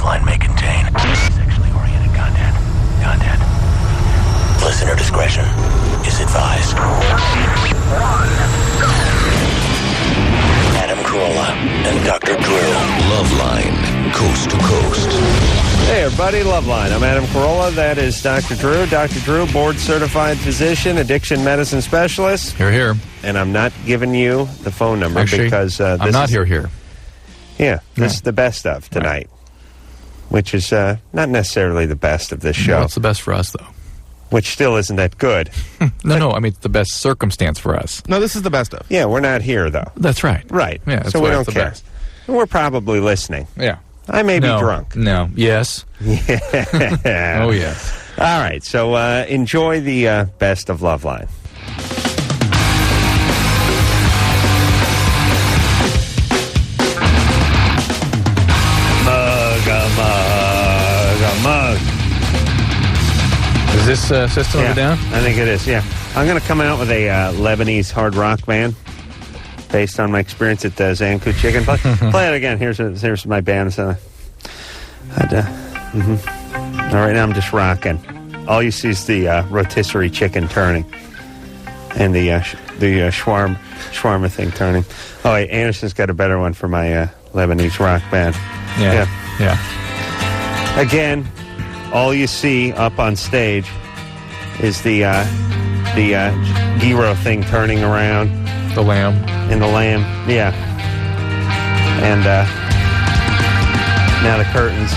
Loveline may contain sexually oriented content. Listener discretion is advised. Adam Carolla and Dr. Drew. Loveline, coast to coast. Hey everybody, Loveline. I'm Adam Carolla. That is Dr. Drew. Dr. Drew, board-certified physician, addiction medicine specialist. Here. And I'm not giving you the phone number because this I'm not here. Yeah, this is the best of tonight, which is not necessarily the best of this show. Well, it's the best for us, though. Which still isn't that good. No, I mean, it's the best circumstance for us. No, this is the best of. Yeah, we're not here, though. That's right. Right. Yeah, that's so we why don't it's the care. best. We're probably listening. Yeah. I may be drunk. No. Yes. Yeah. Oh, yes. All right, so enjoy the best of Loveline. Mug. Is this system over down? I think it is, yeah. I'm going to come out with a Lebanese hard rock band based on my experience at Zanku Chicken. Play it again. Here's my band. So, All right, now I'm just rocking. All you see is the rotisserie chicken turning and the shawarma thing turning. Oh, wait, Anderson's got a better one for my Lebanese rock band. Yeah. Again, all you see up on stage is the gyro thing turning around. The lamb. And the lamb, yeah. And now the curtains,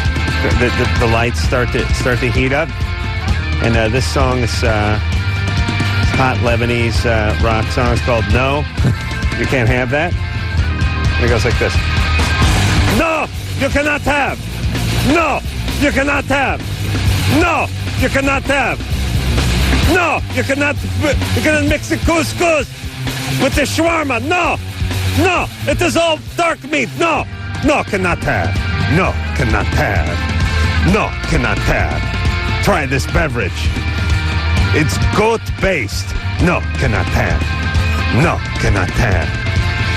the lights start to heat up. And this song is hot Lebanese rock song. It's called No, You Can't Have That. And it goes like this. No, you cannot have. No, you cannot have. No, you cannot have. No, you cannot mix the couscous with the shawarma. No, it is all dark meat. No, cannot have. No, cannot have. No, cannot have. Try this beverage. It's goat-based. No, cannot have. No, cannot have.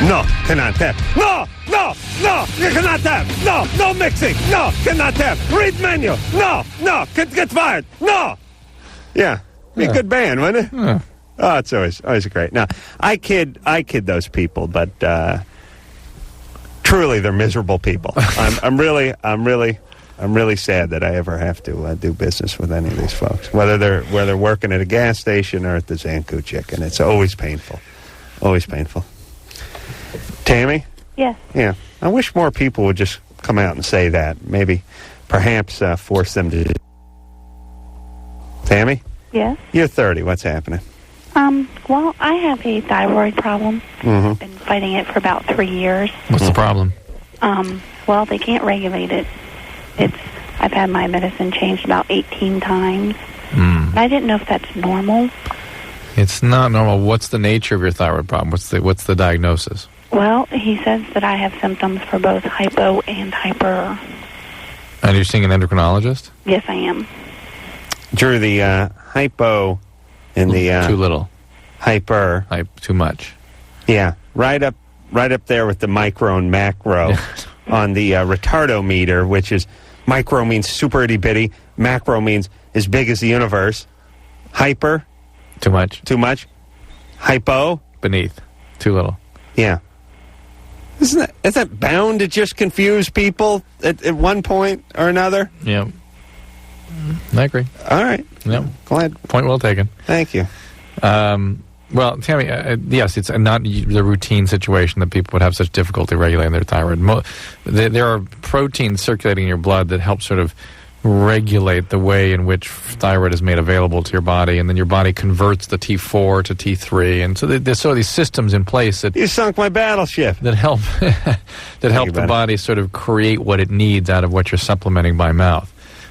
No, cannot have. No, you cannot have. No mixing. No, cannot have. Read menu. No, get fired. No. Yeah, be a good band, wouldn't it? Yeah. Oh, it's always great. Now, I kid those people, but truly they're miserable people. I'm really sad that I ever have to do business with any of these folks, whether they're working at a gas station or at the Zanku Chicken. It's always painful. Always painful. Tammy? Yes. Yeah. I wish more people would just come out and say that. Maybe, perhaps, force them to. Tammy? Yes. You're 30. What's happening? Well, I have a thyroid problem. I've been fighting it for about 3 years. What's the problem? Well, they can't regulate it. I've had my medicine changed about 18 times. I didn't know if that's normal. It's not normal. What's the nature of your thyroid problem? What's the diagnosis? Well, he says that I have symptoms for both hypo and hyper. And you're seeing an endocrinologist? Yes, I am. Drew, the hypo and the too little, hyper, too much. Yeah, right up there with the micro and macro on the retardometer, which is micro means super itty bitty, macro means as big as the universe. Hyper, too much. Hypo, beneath, too little. Yeah. Isn't that bound to just confuse people at one point or another? Yeah. I agree. All right. Yep. Glad. Point well taken. Thank you. Well, Tammy, yes, it's not the routine situation that people would have such difficulty regulating their thyroid. There are proteins circulating in your blood that help sort of regulate the way in which thyroid is made available to your body, and then your body converts the T4 to T3, and so there's sort of these systems in place that you sunk my battleship that help the body sort of create what it needs out of what you're supplementing by mouth.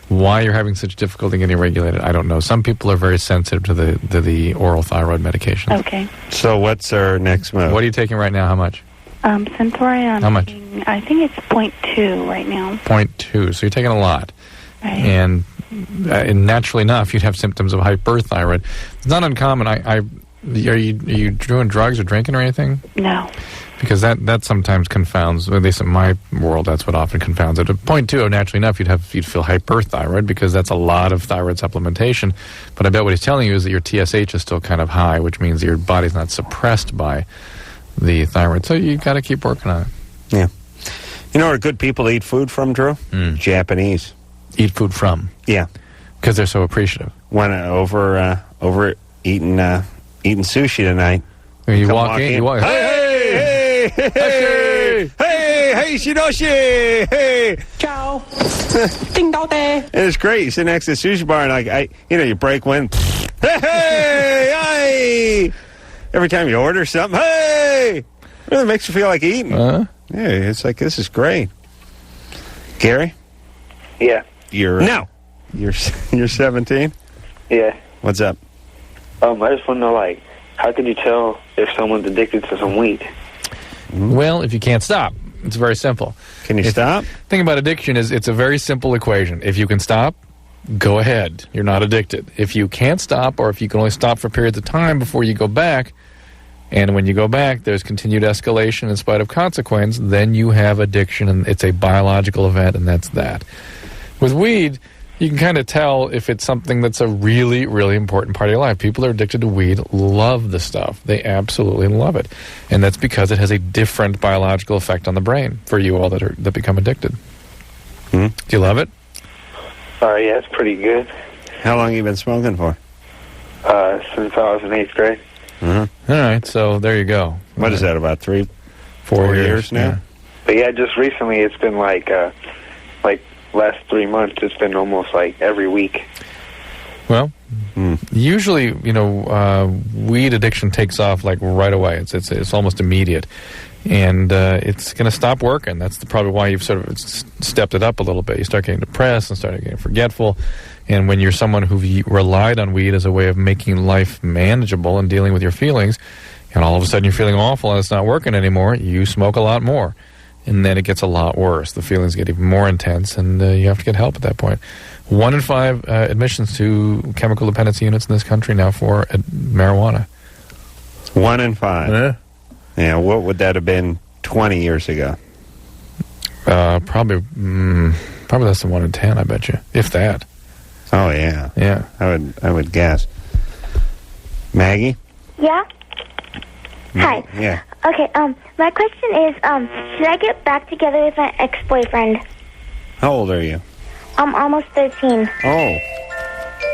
Why you're having such difficulty getting regulated, I don't know. Some people are very sensitive to the oral thyroid medication. Okay. So what's our next move? What are you taking right now? How much? Centauri, How much? I think it's 0.2 right now. 0.2. So you're taking a lot. Right. And naturally enough, you'd have symptoms of hyperthyroid. It's not uncommon. Are you doing drugs or drinking or anything? No. Because that sometimes confounds, at least in my world, that's what often confounds it. At point 2, naturally enough, you'd feel hyperthyroid because that's a lot of thyroid supplementation. But I bet what he's telling you is that your TSH is still kind of high, which means your body's not suppressed by the thyroid. So you got to keep working on it. Yeah. You know where good people eat food from, Drew? Japanese. Eat food from? Yeah. Because they're so appreciative. Went over eating sushi tonight. When you walk in, hey! Hey, Shinoshi! Hey! Ciao! Ding dong day! It's great. You sit next to the sushi bar and you break wind. Hey! Every time you order something, hey! It really makes you feel like eating. Yeah, it's like, this is great. Gary? Yeah. You're 17? Yeah. What's up? I just want to know, how can you tell if someone's addicted to some weed? Well, if you can't stop. It's very simple. Can you stop? The thing about addiction is it's a very simple equation. If you can stop, go ahead. You're not addicted. If you can't stop, or if you can only stop for periods of time before you go back, and when you go back, there's continued escalation in spite of consequence, then you have addiction, and it's a biological event, and that's that. With weed, you can kind of tell if it's something that's a really, really important part of your life. People that are addicted to weed love the stuff. They absolutely love it. And that's because it has a different biological effect on the brain for you all that become addicted. Do you love it? Yeah, it's pretty good. How long have you been smoking for? Since I was in 8th grade. All right, so there you go. What is that, about 3-4 years now? Yeah. But yeah, just recently it's been last 3 months, it's been almost every week. Well, usually, weed addiction takes off right away. It's almost immediate, and it's going to stop working. That's probably why you've sort of stepped it up a little bit. You start getting depressed and start getting forgetful, and when you're someone who relied on weed as a way of making life manageable and dealing with your feelings, and all of a sudden you're feeling awful and it's not working anymore, you smoke a lot more. And then it gets a lot worse. The feelings get even more intense, and you have to get help at that point. 1 in 5 admissions to chemical dependency units in this country now for marijuana. 1 in 5? Yeah. Yeah, what would that have been 20 years ago? Probably less than 1 in 10, I bet you. If that. Oh, yeah. Yeah. I would guess. Maggie? Yeah? Hi. Yeah. Okay, my question is, should I get back together with my ex-boyfriend? How old are you? I'm almost 13. Oh. I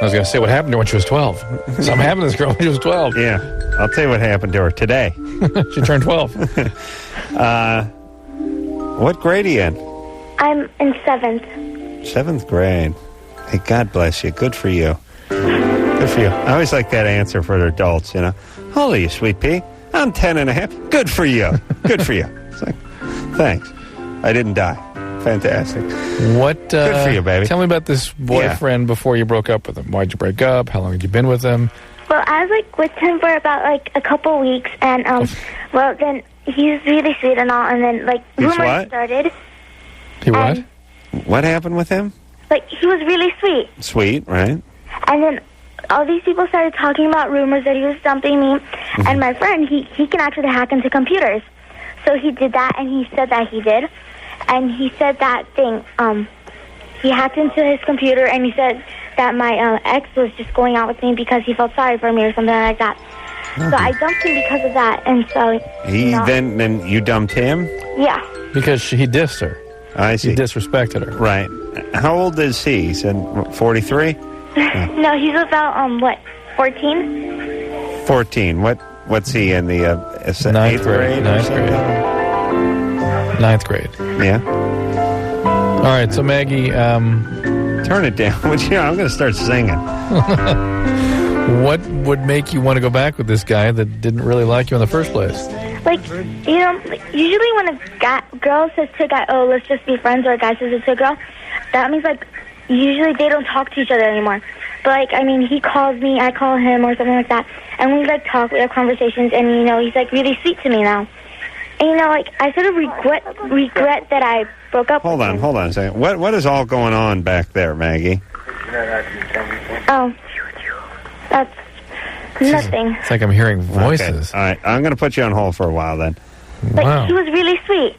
was going to say, what happened to her when she was 12? Something happened to this girl when she was 12. Yeah. I'll tell you what happened to her today. She turned 12. What grade are you in? I'm in 7th. 7th grade. Hey, God bless you. Good for you. Good for you. I always like that answer for adults, How old are you, sweet pea? I'm 10 and a half. Good for you. Good for you. It's like, thanks. I didn't die. Fantastic. What? Good for you, baby. Tell me about this boyfriend before you broke up with him. Why'd you break up? How long had you been with him? Well, I was with him for about a couple weeks, and then he's really sweet and all, and then rumors started. He what? What happened with him? He was really sweet. Sweet, right? And then all these people started talking about rumors that he was dumping me, and my friend, he can actually hack into computers. So he did that, and he said that he did. And he said that thing, he hacked into his computer, and he said that my ex was just going out with me because he felt sorry for me or something like that. So I dumped him because of that, and so... Then you dumped him? Yeah. Because he dissed her. I see. He disrespected her. Right. How old is he? He said 43? No, he's about, 14? 14. What's he in the 9th grade? 9th grade. 9th grade. Yeah. All right, so Maggie, turn it down. I'm going to start singing. What would make you want to go back with this guy that didn't really like you in the first place? Usually when a girl says to a guy, oh, let's just be friends, or a guy says it to a girl, that means, usually they don't talk to each other anymore. But, he calls me, I call him, or something like that. And we, talk, we have conversations, and, he's, really sweet to me now. And, I sort of regret that I broke up with him. Hold on a second. What is all going on back there, Maggie? Oh, that's Nothing. It's like I'm hearing voices. Okay. All right, I'm going to put you on hold for a while then. But Wow. he was really sweet.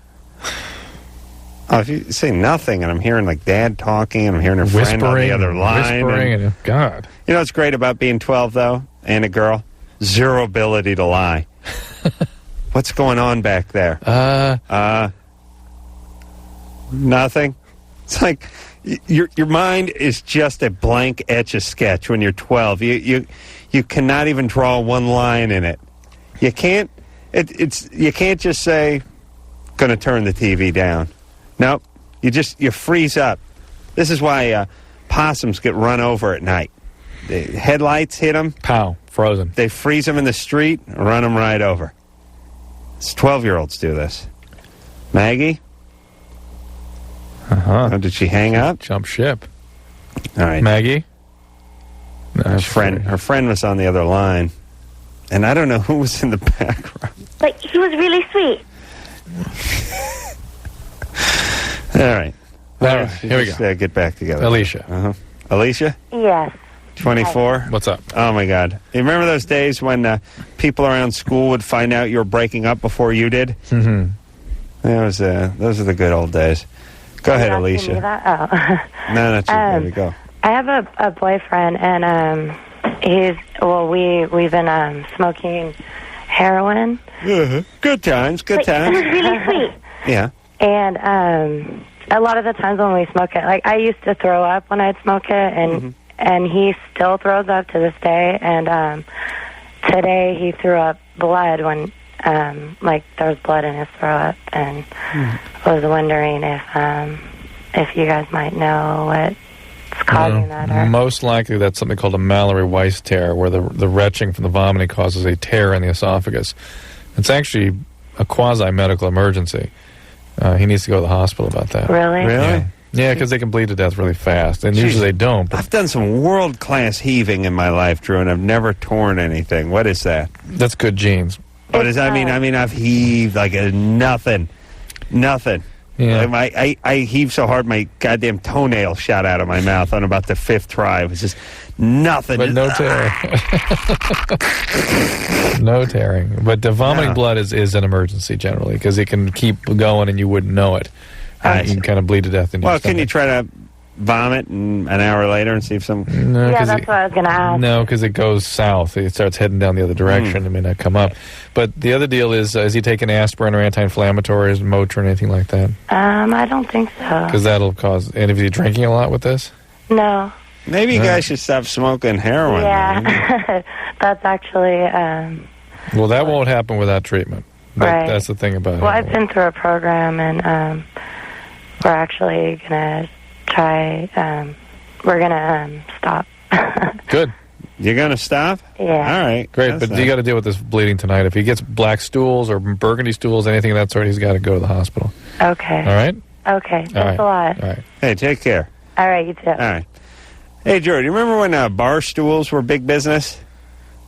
Oh, if you say nothing and I'm hearing like Dad talking and I'm hearing her friend on the other line. Whispering, and God. You know what's great about being 12, though, and a girl? Zero ability to lie. What's going on back there? Nothing. It's like your mind is just a blank Etch-a-Sketch when you're 12. You cannot even draw one line in it. You can't. You can't just say, "Going to turn the TV down." Nope. You freeze up. This is why possums get run over at night. The headlights hit them. Pow. Frozen. They freeze them in the street, run them right over. It's 12-year-olds do this. Maggie? Uh-huh. Oh, did she hang up? Jump ship. All right. Maggie? Her friend was on the other line. And I don't know who was in the background. But he was really sweet. All right. All right, here we go. Get back together. Alicia. Uh-huh. Alicia? Yes. 24? What's up? Oh, my God. You remember those days when people around school would find out you were breaking up before you did? Mm-hmm. Those are the good old days. Go ahead, You Alicia. me that? Oh. No, not you. There we go. I have a boyfriend, and we've been smoking heroin. Good times, good But he was times. really sweet. Yeah. And a lot of the times when we smoke it, like I used to throw up when I'd smoke it, and he still throws up to this day. And today he threw up blood when like there was blood in his throat, and was wondering if you guys might know what's causing that. Or Most likely that's something called a Mallory-Weiss tear, where the retching from the vomiting causes a tear in the esophagus. It's actually a quasi-medical emergency. He needs to go to the hospital about that. Really? Really? Yeah, because they can bleed to death really fast, and usually they don't. But I've done some world-class heaving in my life, Drew, and I've never torn anything. What is that? that's good genes. What is that? I mean, I've heaved like nothing. Yeah. Like I heaved so hard my goddamn toenail shot out of my mouth on about the 5th try. It was just nothing. But no tearing. No tearing. But the vomiting blood is an emergency generally, because it can keep going and you wouldn't know it. You can kind of bleed to death in your Well, can you stomach. try to vomit an hour later and see if some... No, Yeah, 'cause that's what I was going to ask. No, because it goes south. It starts heading down the other direction. It may not come up. But the other deal is he taking aspirin or anti-inflammatories, Motrin, anything like that? I don't think so. Because that'll cause... And if you're drinking a lot with this? No. Maybe you guys should stop smoking heroin. Yeah. That's actually... Well, that won't happen without treatment. Right. That's the thing about it. Well, I've been through a program, and we're actually going to try... we're going to stop. Good. You're going to stop? Yeah. All right. Great, That's but you got to deal with this bleeding tonight. If he gets black stools or burgundy stools, anything of that sort, he's got to go to the hospital. Okay. All right? Okay. Thanks All right. a lot. All right. Hey, take care. All right, you too. All right. Hey, Drew, do you remember when bar stools were big business?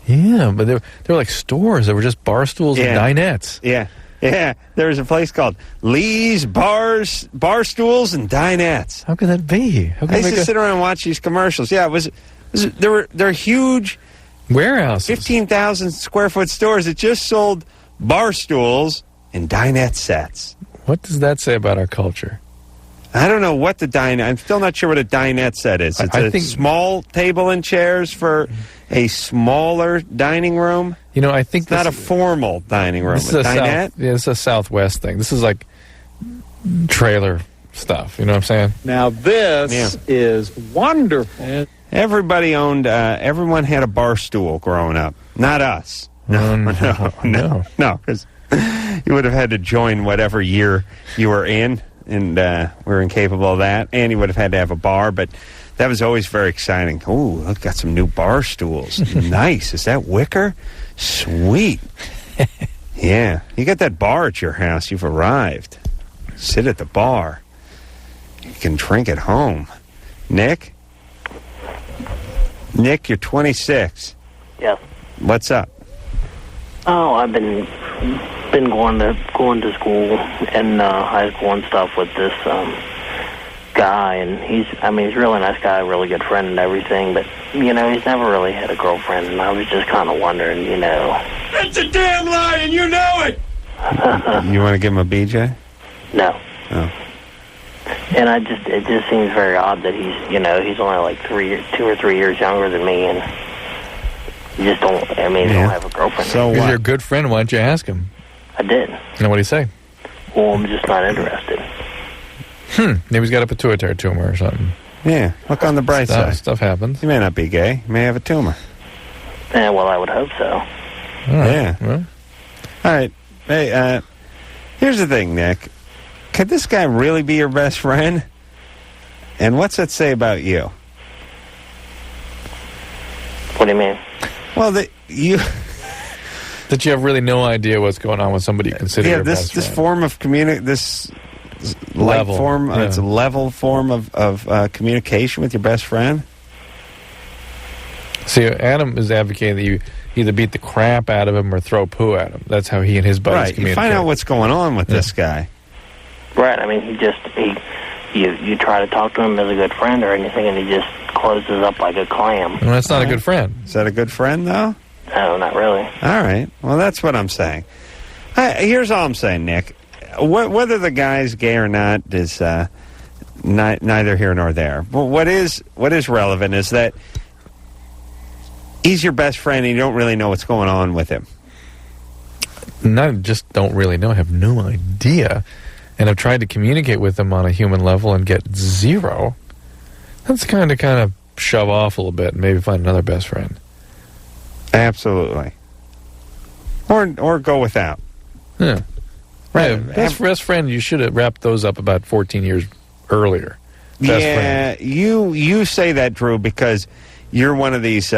Yeah, but they were like stores. They were just bar stools and dinettes. Yeah. Yeah. There was a place called Lee's Bar Stools and Dinettes. How could that be? How could I used they to sit around and watch these commercials. Yeah, they're huge warehouses. 15,000 square foot stores that just sold bar stools and dinette sets. What does that say about our culture? I don't know what the dinette... I'm still not sure what a dinette set is. It's a small table and chairs for a smaller dining room. You know, I think it's not a formal dining room. This is a dinette? it's a Southwest thing. This is like trailer stuff. You know what I'm saying? Now this is wonderful. Everybody owned... everyone had a bar stool growing up. Not us. No, because you would have had to join whatever year you were in. And we're incapable of that. And he would have had to have a bar, but that was always very exciting. Oh, look, got some new bar stools. Nice. Is that wicker? Sweet. Yeah. You got that bar at your house. You've arrived. Sit at the bar. You can drink at home. Nick? Nick, you're 26. Yes. What's up? Oh, I've been going to school and high school and stuff with this guy, and he's a really nice guy, really good friend and everything, but, he's never really had a girlfriend, and I was just kind of wondering, It's a damn lie, and you know it! You want to give him a BJ? No. Oh. And it just seems very odd that he's, he's only like 2 or 3 years younger than me, and you just don't, don't have a girlfriend. So If what? you're a good friend, why don't you ask him? I did. And what did he say? Well, I'm just not interested. Maybe he's got a pituitary tumor or something. Yeah, look on the bright side. Stuff happens. He may not be gay. He may have a tumor. Yeah, well, I would hope so. All right. Yeah. Well, All right. Hey, here's the thing, Nick. Could this guy really be your best friend? And what's that say about you? What do you mean? Well, that you have really no idea what's going on with somebody you consider your best this friend. form of this light Level, form, yeah. it's a level form of communication with your best friend. See, Adam is advocating that you either beat the crap out of him or throw poo at him. That's how he and his buddies Right. You communicate. find out what's going on with this guy. Right, you try to talk to him as a good friend or anything, and he just closes up like a clam. Well, that's not a good friend. Is that a good friend, though? No, not really. All right. Well, that's what I'm saying. Here's all I'm saying, Nick. Whether the guy's gay or not is neither here nor there. But what is relevant is that he's your best friend and you don't really know what's going on with him. Not just don't really know, I have no idea. And I've tried to communicate with him on a human level and get zero. That's kind of shove off a little bit and maybe find another best friend. Absolutely. Or go without. Yeah. Right. Yeah, best friend, you should have wrapped those up about 14 years earlier. Best friend. You say that, Drew, because you're one of these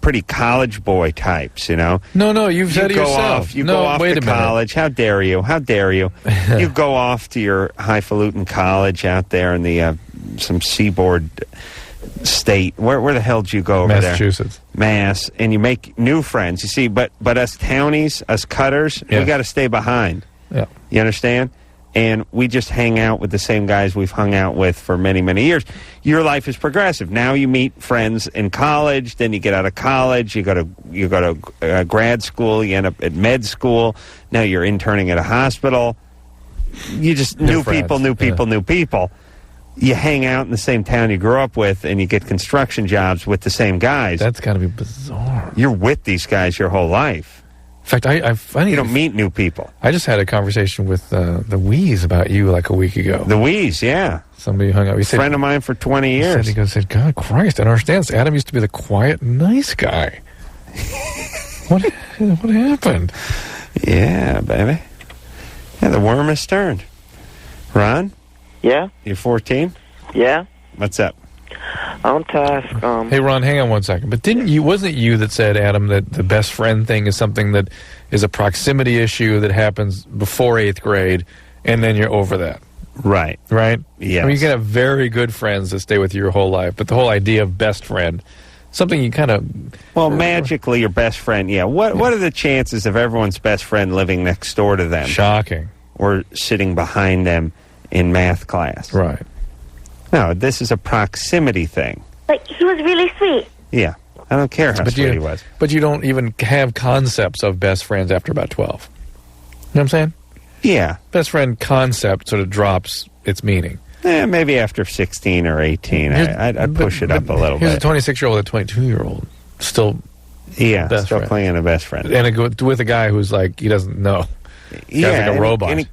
pretty college boy types, No, you've said it yourself. You go off wait to a minute. college. How dare you? How dare you? You go off to your highfalutin college out there in the some seaboard state. Where the hell did you go over Massachusetts. there? Mass. And you make new friends. You see, but us townies, us cutters, we got to stay behind. Yeah. You understand? And we just hang out with the same guys we've hung out with for many, many years. Your life is progressive. Now you meet friends in college, then you get out of college, you go to grad school, you end up at med school, now you're interning at a hospital. You just new people. You hang out in the same town you grew up with, and you get construction jobs with the same guys. That's got to be bizarre. You're with these guys your whole life. In fact, you don't meet new people. I just had a conversation with the Wheeze about you like a week ago. The Wheeze, yeah. Somebody hung out. He said, friend of mine for 20 years. He said, God Christ, I don't understand. Adam used to be the quiet, nice guy. What happened? Yeah, baby. Yeah, the worm has turned. Ron? Yeah? You're 14? Yeah? What's up? I want to ask, Hey, Ron, hang on one second. But wasn't it you that said, Adam, that the best friend thing is something that is a proximity issue that happens before 8th grade, and then you're over that? Right. Right? Yes. I mean, you can have very good friends that stay with you your whole life, but the whole idea of best friend, something you kind of... Well, magically, your best friend, yeah. What are the chances of everyone's best friend living next door to them? Shocking. Or sitting behind them in math class? Right. No, this is a proximity thing. But he was really sweet. Yeah. I don't care how sweet he was. But you don't even have concepts of best friends after about 12. You know what I'm saying? Yeah. Best friend concept sort of drops its meaning. Maybe after 16 or 18, I'd push it up a little Here's bit. a 26-year-old and a 22-year-old. Still still friend. playing a best friend. And with a guy who's like, he doesn't know. Yeah, Guy's like a robot. And he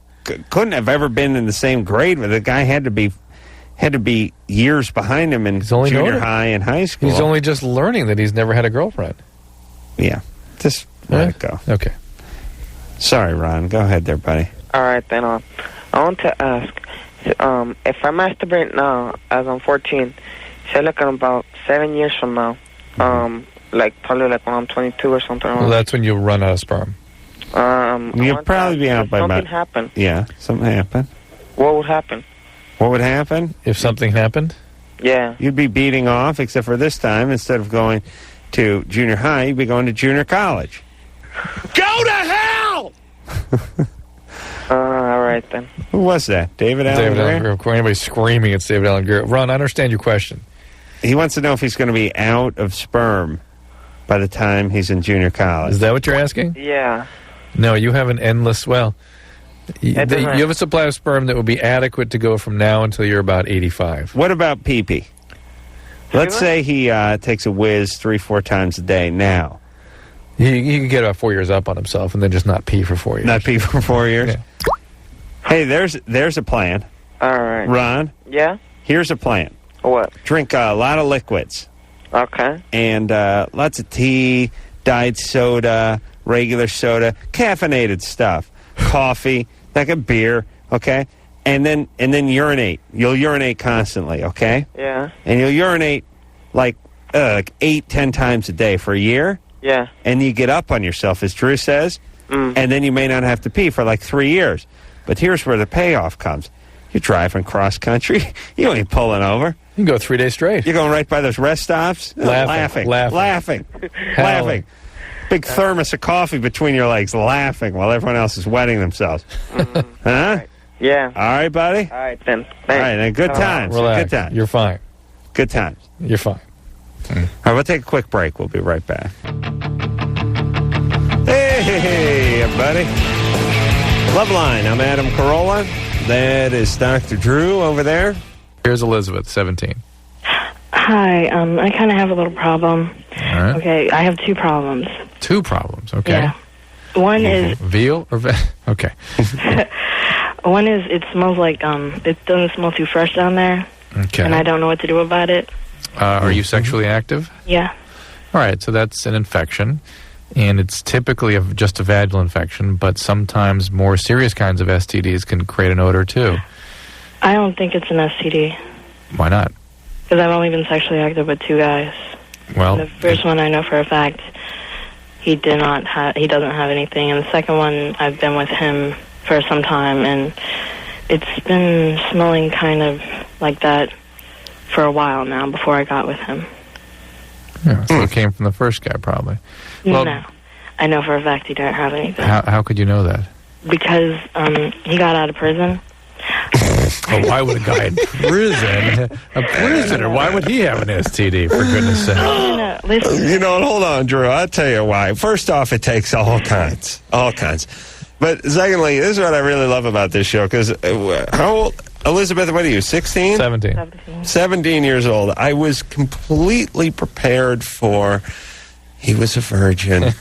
couldn't have ever been in the same grade with the guy. Had to be years behind him in junior high and high school. He's only just learning that he's never had a girlfriend. Yeah. Just let it go. Okay. Sorry, Ron. Go ahead there, buddy. all right, then, I want to ask, if I masturbate now, as I'm 14, say like in about 7 years from now, like probably like when I'm 22 or something. Well, that's when you'll run out of sperm. You'll probably be out by about... Something happened. Yeah, something happened. What would happen? What would happen? If something happened? Yeah. You'd be beating off, except for this time, instead of going to junior high, you'd be going to junior college. Go to hell! All right, then. Who was that? David Allen Greer? Of course, anybody screaming, it's David Allen Greer. Ron, I understand your question. He wants to know if he's going to be out of sperm by the time he's in junior college. Is that what you're asking? Yeah. No, you have an endless, you have a supply of sperm that would be adequate to go from now until you're about 85. What about pee-pee? Let's say he takes a whiz 3-4 times a day now. He can get about 4 years up on himself and then just not pee for 4 years. Not pee for 4 years? Yeah. Hey, there's a plan. All right. Ron? Yeah? Here's a plan. What? Drink a lot of liquids. Okay. And lots of tea, diet soda, regular soda, caffeinated stuff, coffee, like a beer, okay? And then urinate. You'll urinate constantly, okay? Yeah. And you'll urinate like 8-10 times a day for a year. Yeah. And you get up on yourself, as Drew says, and then you may not have to pee for like 3 years. But here's where the payoff comes. You're driving cross country. You ain't pulling over. You can go 3 days straight. You're going right by those rest stops. Laughing. Big thermos of coffee between your legs, laughing while everyone else is wetting themselves. Huh? Right. Yeah. All right, buddy? All right, then. Thanks. All right, then good times. Relax. Good times. You're fine. Good times. You're fine. All right, we'll take a quick break. We'll be right back. Hey, everybody. Loveline, I'm Adam Carolla. That is Dr. Drew over there. Here's Elizabeth, 17. Hi, I kind of have a little problem. All right. Okay, I have 2 problems. 2 problems, okay. Yeah. One is... Veal or... Okay. One is it smells like, it doesn't smell too fresh down there. Okay. And I don't know what to do about it. Are you sexually active? Yeah. All right, so that's an infection. And it's typically just a vaginal infection, but sometimes more serious kinds of STDs can create an odor, too. I don't think it's an STD. Why not? Because I've only been sexually active with 2 guys. Well, the first one I know for a fact he doesn't have anything, and the second one I've been with him for some time, and it's been smelling kind of like that for a while now before I got with him. Yeah, so it came from the first guy, probably. Well, no, I know for a fact he didn't have anything. How could you know that? Because he got out of prison. Why would a guy in prison, a prisoner, why would he have an STD, for goodness sake? No, listen. You know, hold on, Drew. I'll tell you why. First off, it takes all kinds. But secondly, this is what I really love about this show, because how old, Elizabeth, what are you, 16? 17. 17 years old. I was completely prepared for, he was a virgin.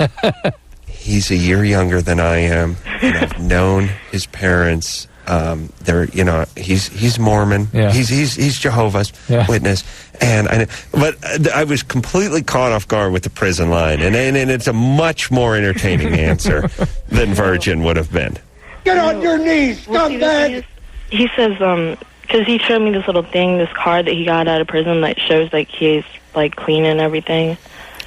He's a year younger than I am, and I've known his parents. He's Mormon. Yeah. He's Jehovah's Witness, but I was completely caught off guard with the prison line, and it's a much more entertaining answer than virgin would have been. Get on your knees, scumbag! He says, because he showed me this little thing, this card that he got out of prison that shows like he's like clean and everything.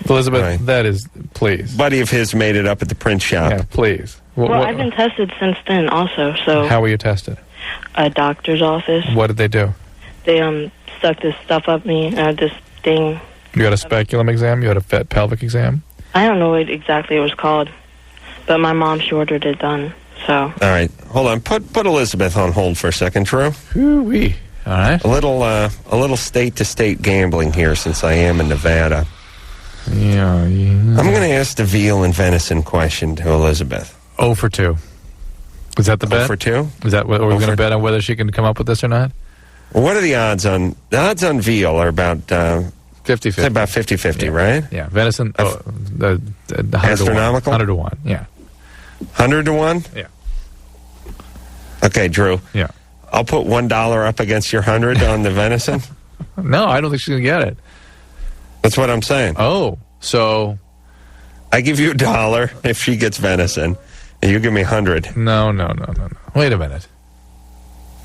Elizabeth, Right. that is, please. Buddy of his made it up at the print shop. Yeah, please. Well, I've been tested since then also, so... How were you tested? A doctor's office. What did they do? They stuck this stuff up me, this thing. You had a speculum exam? You had a pelvic exam? I don't know what exactly it was called, but my mom, she ordered it done, so... All right, hold on. Put Elizabeth on hold for a second, Drew. Hoo-wee. All right. A little state-to-state gambling here, since I am in Nevada. Yeah. I'm going to ask the veal and venison question to Elizabeth. 0 for 2. Is that the bet? 0 for 2? Is that what we're going to bet on, whether she can come up with this or not? Well, what are the odds on... The odds on veal are about... 50-50. About 50-50, right? Yeah. Venison, the astronomical? 100 to 1, yeah. 100 to 1? Yeah. Okay, Drew. Yeah. I'll put $1 up against your 100 on the venison. No, I don't think she's going to get it. That's what I'm saying. Oh, so... I give you $1 if she gets venison, and you give me 100. No. Wait a minute.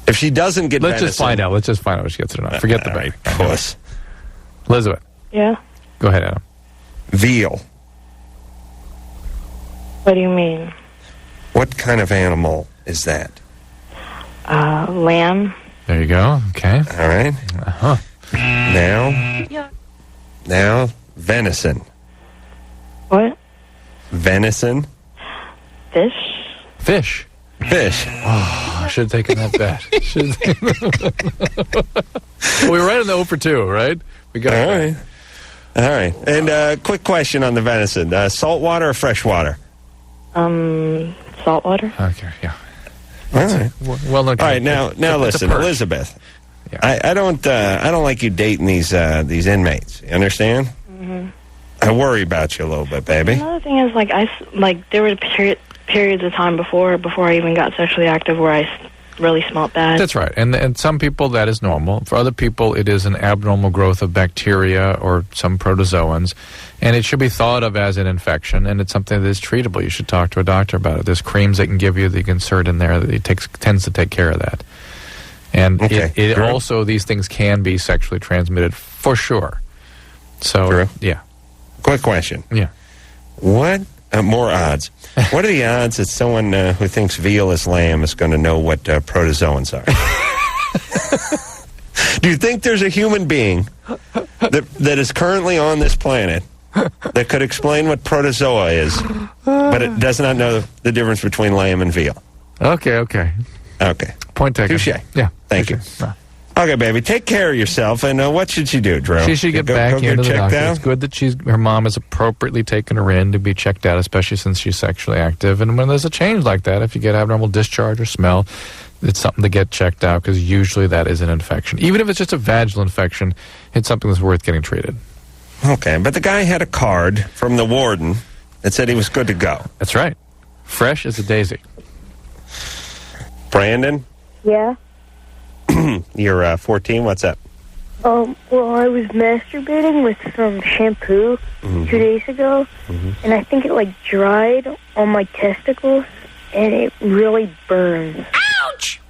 If she doesn't get venison... Let's just find out if she gets it or not. Forget the bet. Right, puss. Elizabeth. Yeah? Go ahead, Adam. Veal. What do you mean? What kind of animal is that? Lamb. There you go. Okay. All right. Uh-huh. Now, venison. What? Venison. Fish. Fish. Fish. Oh, I should have taken that bet. Well, we were right on the 0 for 2, right? We got All right. All right. And quick question on the venison. Salt water or fresh water? Salt water. Okay, yeah. All right. Well, All right, now listen, Elizabeth. Yeah. I don't like you dating these inmates. You understand? Mm-hmm. I worry about you a little bit, baby. Another thing is, there were periods of time before I even got sexually active where I really smelled bad. That's right. And some people, that is normal. For other people, it is an abnormal growth of bacteria or some protozoans. And it should be thought of as an infection, and it's something that is treatable. You should talk to a doctor about it. There's creams they can give you that you can insert in there that tends to take care of that. And it also, these things can be sexually transmitted for sure. So, True. Yeah. Quick question. Yeah. What? More odds. What are the odds that someone who thinks veal is lamb is going to know what protozoans are? Do you think there's a human being that is currently on this planet that could explain what protozoa is, but it does not know the difference between lamb and veal? Okay. Point taken. Touche. Yeah. Thank you. Okay, baby, take care of yourself, and what should she do, Drew? She should get back into the doctor. It's good that her mom has appropriately taken her in to be checked out, especially since she's sexually active. And when there's a change like that, if you get abnormal discharge or smell, it's something to get checked out, because usually that is an infection. Even if it's just a vaginal infection, it's something that's worth getting treated. Okay, but the guy had a card from the warden that said he was good to go. That's right. Fresh as a daisy. Brandon? Yeah? You're 14. What's up? Well, I was masturbating with some shampoo 2 days ago, and I think it, dried on my testicles, and it really burns. Ouch!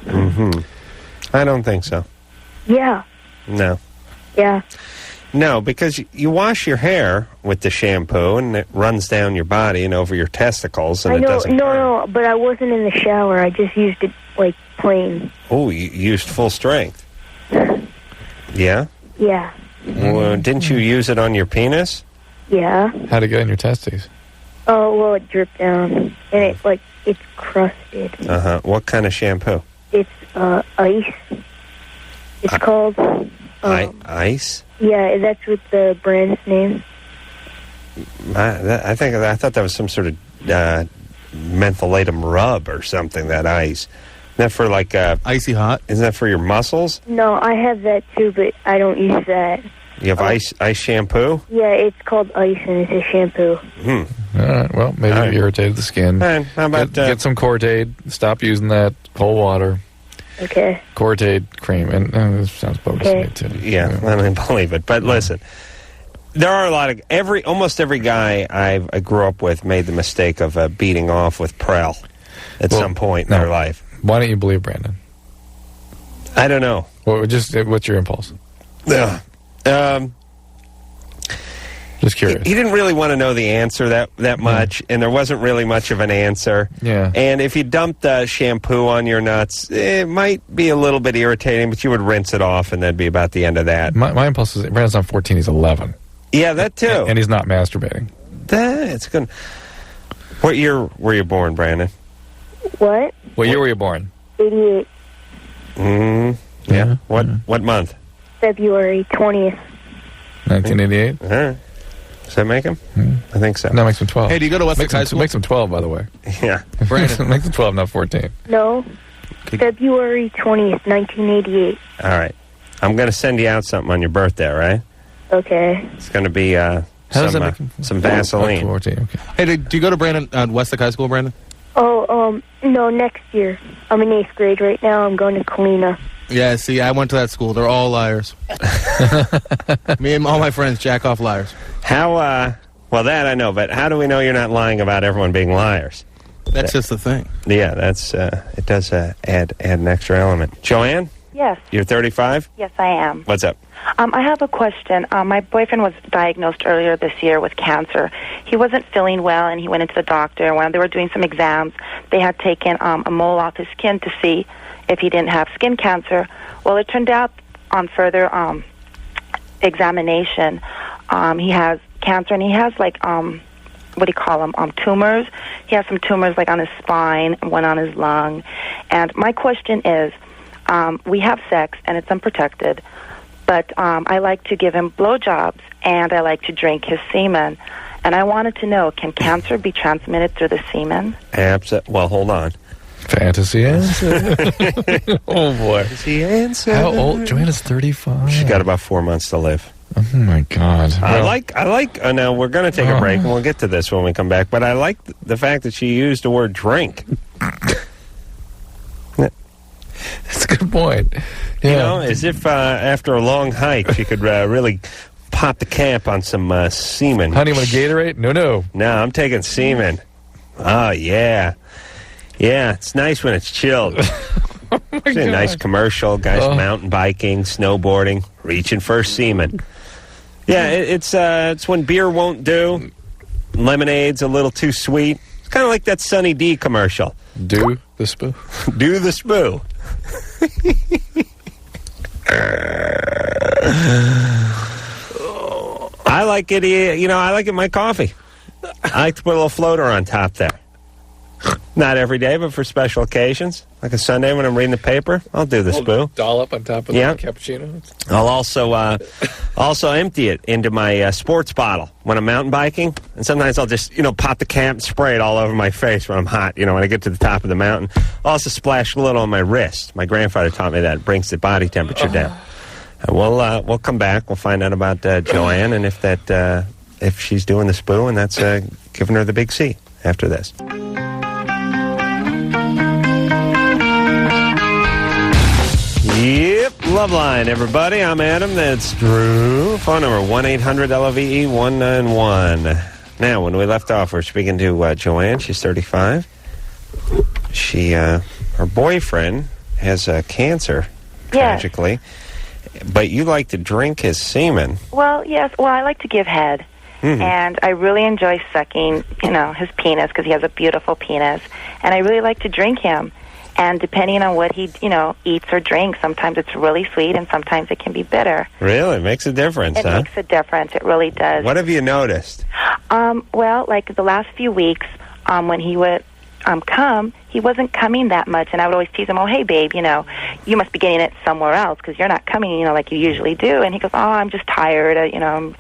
I don't think so. Yeah. No. Yeah. No, because you wash your hair with the shampoo, and it runs down your body and over your testicles, and I know, it doesn't burn. No, but I wasn't in the shower. I just used it, plain. Oh, you used full strength. Yeah? Yeah. Well, didn't you use it on your penis? Yeah. How'd it get in your testes? Oh, well, it dripped down, and it's crusted. Uh-huh. What kind of shampoo? It's, ice. It's called... Ice? Yeah, that's what the brand's name. I thought that was some sort of mentholatum rub or something, that ice. Isn't that for Icy Hot? Isn't that for your muscles? No, I have that too, but I don't use that. You have ice shampoo? Yeah, it's called ice, and it's a shampoo. All right, well, maybe you irritated the skin. All right, how about... Get some Cortaid, stop using that cold water. Okay. Cortaid cream, and this sounds bogus to me, too. Yeah, I don't believe it. But listen, there are a lot of... Almost every guy I grew up with made the mistake of beating off with Prel at some point in their life. Why don't you believe Brandon? I don't know. Well, what's your impulse? Just curious. He didn't really want to know the answer that much, and there wasn't really much of an answer. Yeah. And if you dumped shampoo on your nuts, it might be a little bit irritating, but you would rinse it off, and that'd be about the end of that. My impulse is, Brandon's not 14, he's 11. Yeah, that too. And he's not masturbating. That's good. What year were you born, Brandon? What? What year were you born? 88. Yeah. What month? February 20th. 1988? All right. Does that make him? I think so. No, makes him 12. Hey, do you go to Westlake High School? Makes him 12, by the way. Yeah. Brandon. Makes him 12, not 14. No. February 20th, 1988. All right. I'm going to send you out something on your birthday, right? Okay. It's going to be some Vaseline. 14, okay. Hey, do you go to Westlake High School, Brandon? Oh, no, next year. I'm in 8th grade right now. I'm going to Kalina. Yeah, see, I went to that school. They're all liars. Me and all my friends, jack off liars. How, well, that I know, but how do we know you're not lying about everyone being liars? That's just the thing. Yeah, that's, it does add an extra element. Joanne? Yes. You're 35? Yes, I am. What's up? I have a question. My boyfriend was diagnosed earlier this year with cancer. He wasn't feeling well, and he went into the doctor. When they were doing some exams, they had taken a mole off his skin to see if he didn't have skin cancer. Well, it turned out on further examination, he has cancer, and he has what do you call them, tumors. He has some tumors like on his spine and one on his lung. And my question is, we have sex and it's unprotected, but I like to give him blowjobs and I like to drink his semen. And I wanted to know, can cancer be transmitted through the semen? Well, hold on. Fantasy answer. Oh, boy. Fantasy answer. How old? Joanna's 35. She's got about 4 months to live. Oh, my God. I like, now we're going to take a break, and we'll get to this when we come back, but I like the fact that she used the word drink. That's a good point. Yeah. You know, as if after a long hike, she could really pop the cap on some semen. Honey, you want a Gatorade? No. No, I'm taking semen. Oh, yeah. Yeah, it's nice when it's chilled. It's a nice commercial. Guys mountain biking, snowboarding, reaching for semen. Yeah, it's when beer won't do. Lemonade's a little too sweet. It's kind of like that Sunny D commercial. Do the spoo. Do the spoo. I like it, I like it in my coffee. I like to put a little floater on top there. Not every day, but for special occasions. Like a Sunday when I'm reading the paper, I'll do the spoo. Dollop on top of the cappuccino. I'll also empty it into my sports bottle when I'm mountain biking. And sometimes I'll just, pop the cap and spray it all over my face when I'm hot, when I get to the top of the mountain. I'll also splash a little on my wrist. My grandfather taught me that. It brings the body temperature down. We'll come back. We'll find out about Joanne and if she's doing the spoo, and that's giving her the big C after this. Yep, Loveline, everybody. I'm Adam. That's Drew. Phone number 1-800-LOVE-191. Now, when we left off, we're speaking to Joanne. She's 35. Her boyfriend has cancer, tragically. But you like to drink his semen. Well, yes. Well, I like to give head. Mm-hmm. And I really enjoy sucking, his penis because he has a beautiful penis. And I really like to drink him. And depending on what he, eats or drinks, sometimes it's really sweet and sometimes it can be bitter. Really? It makes a difference, It makes a difference. It really does. What have you noticed? Well, like the last few weeks, when he would come, he wasn't coming that much. And I would always tease him, oh, hey, babe, you must be getting it somewhere else because you're not coming, like you usually do. And he goes, oh, I'm just tired. I'm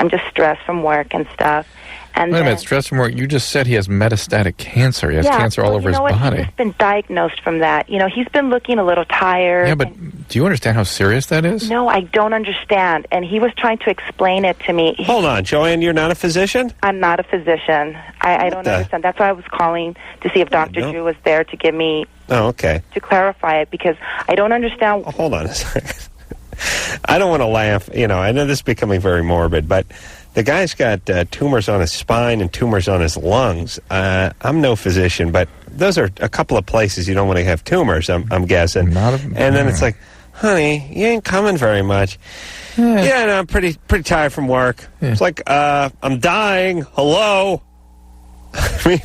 just stressed from work and stuff. And wait a minute, stress from work. You just said he has metastatic cancer. He has cancer all over his body. He's just been diagnosed from that. He's been looking a little tired. Yeah, but do you understand how serious that is? No, I don't understand. And he was trying to explain it to me. Hold on, Joanne, you're not a physician? I'm not a physician. I don't understand. That's why I was calling to see if Dr. Drew was there to give me... Oh, okay. To clarify it, because I don't understand... Oh, hold on a second. I don't want to laugh. I know this is becoming very morbid, but... The guy's got tumors on his spine and tumors on his lungs. I'm no physician, but those are a couple of places you don't want to have tumors, I'm guessing. And then it's like, honey, you ain't coming very much. Yeah, no, I'm pretty tired from work. Yeah. It's like, I'm dying. Hello? I mean,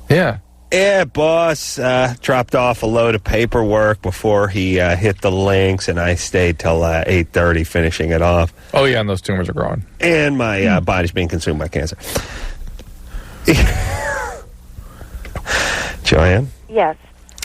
yeah. Yeah, boss dropped off a load of paperwork before he hit the links, and I stayed till 8:30 finishing it off. Oh, yeah, and those tumors are growing. And my body's being consumed by cancer. Joanne? Yes.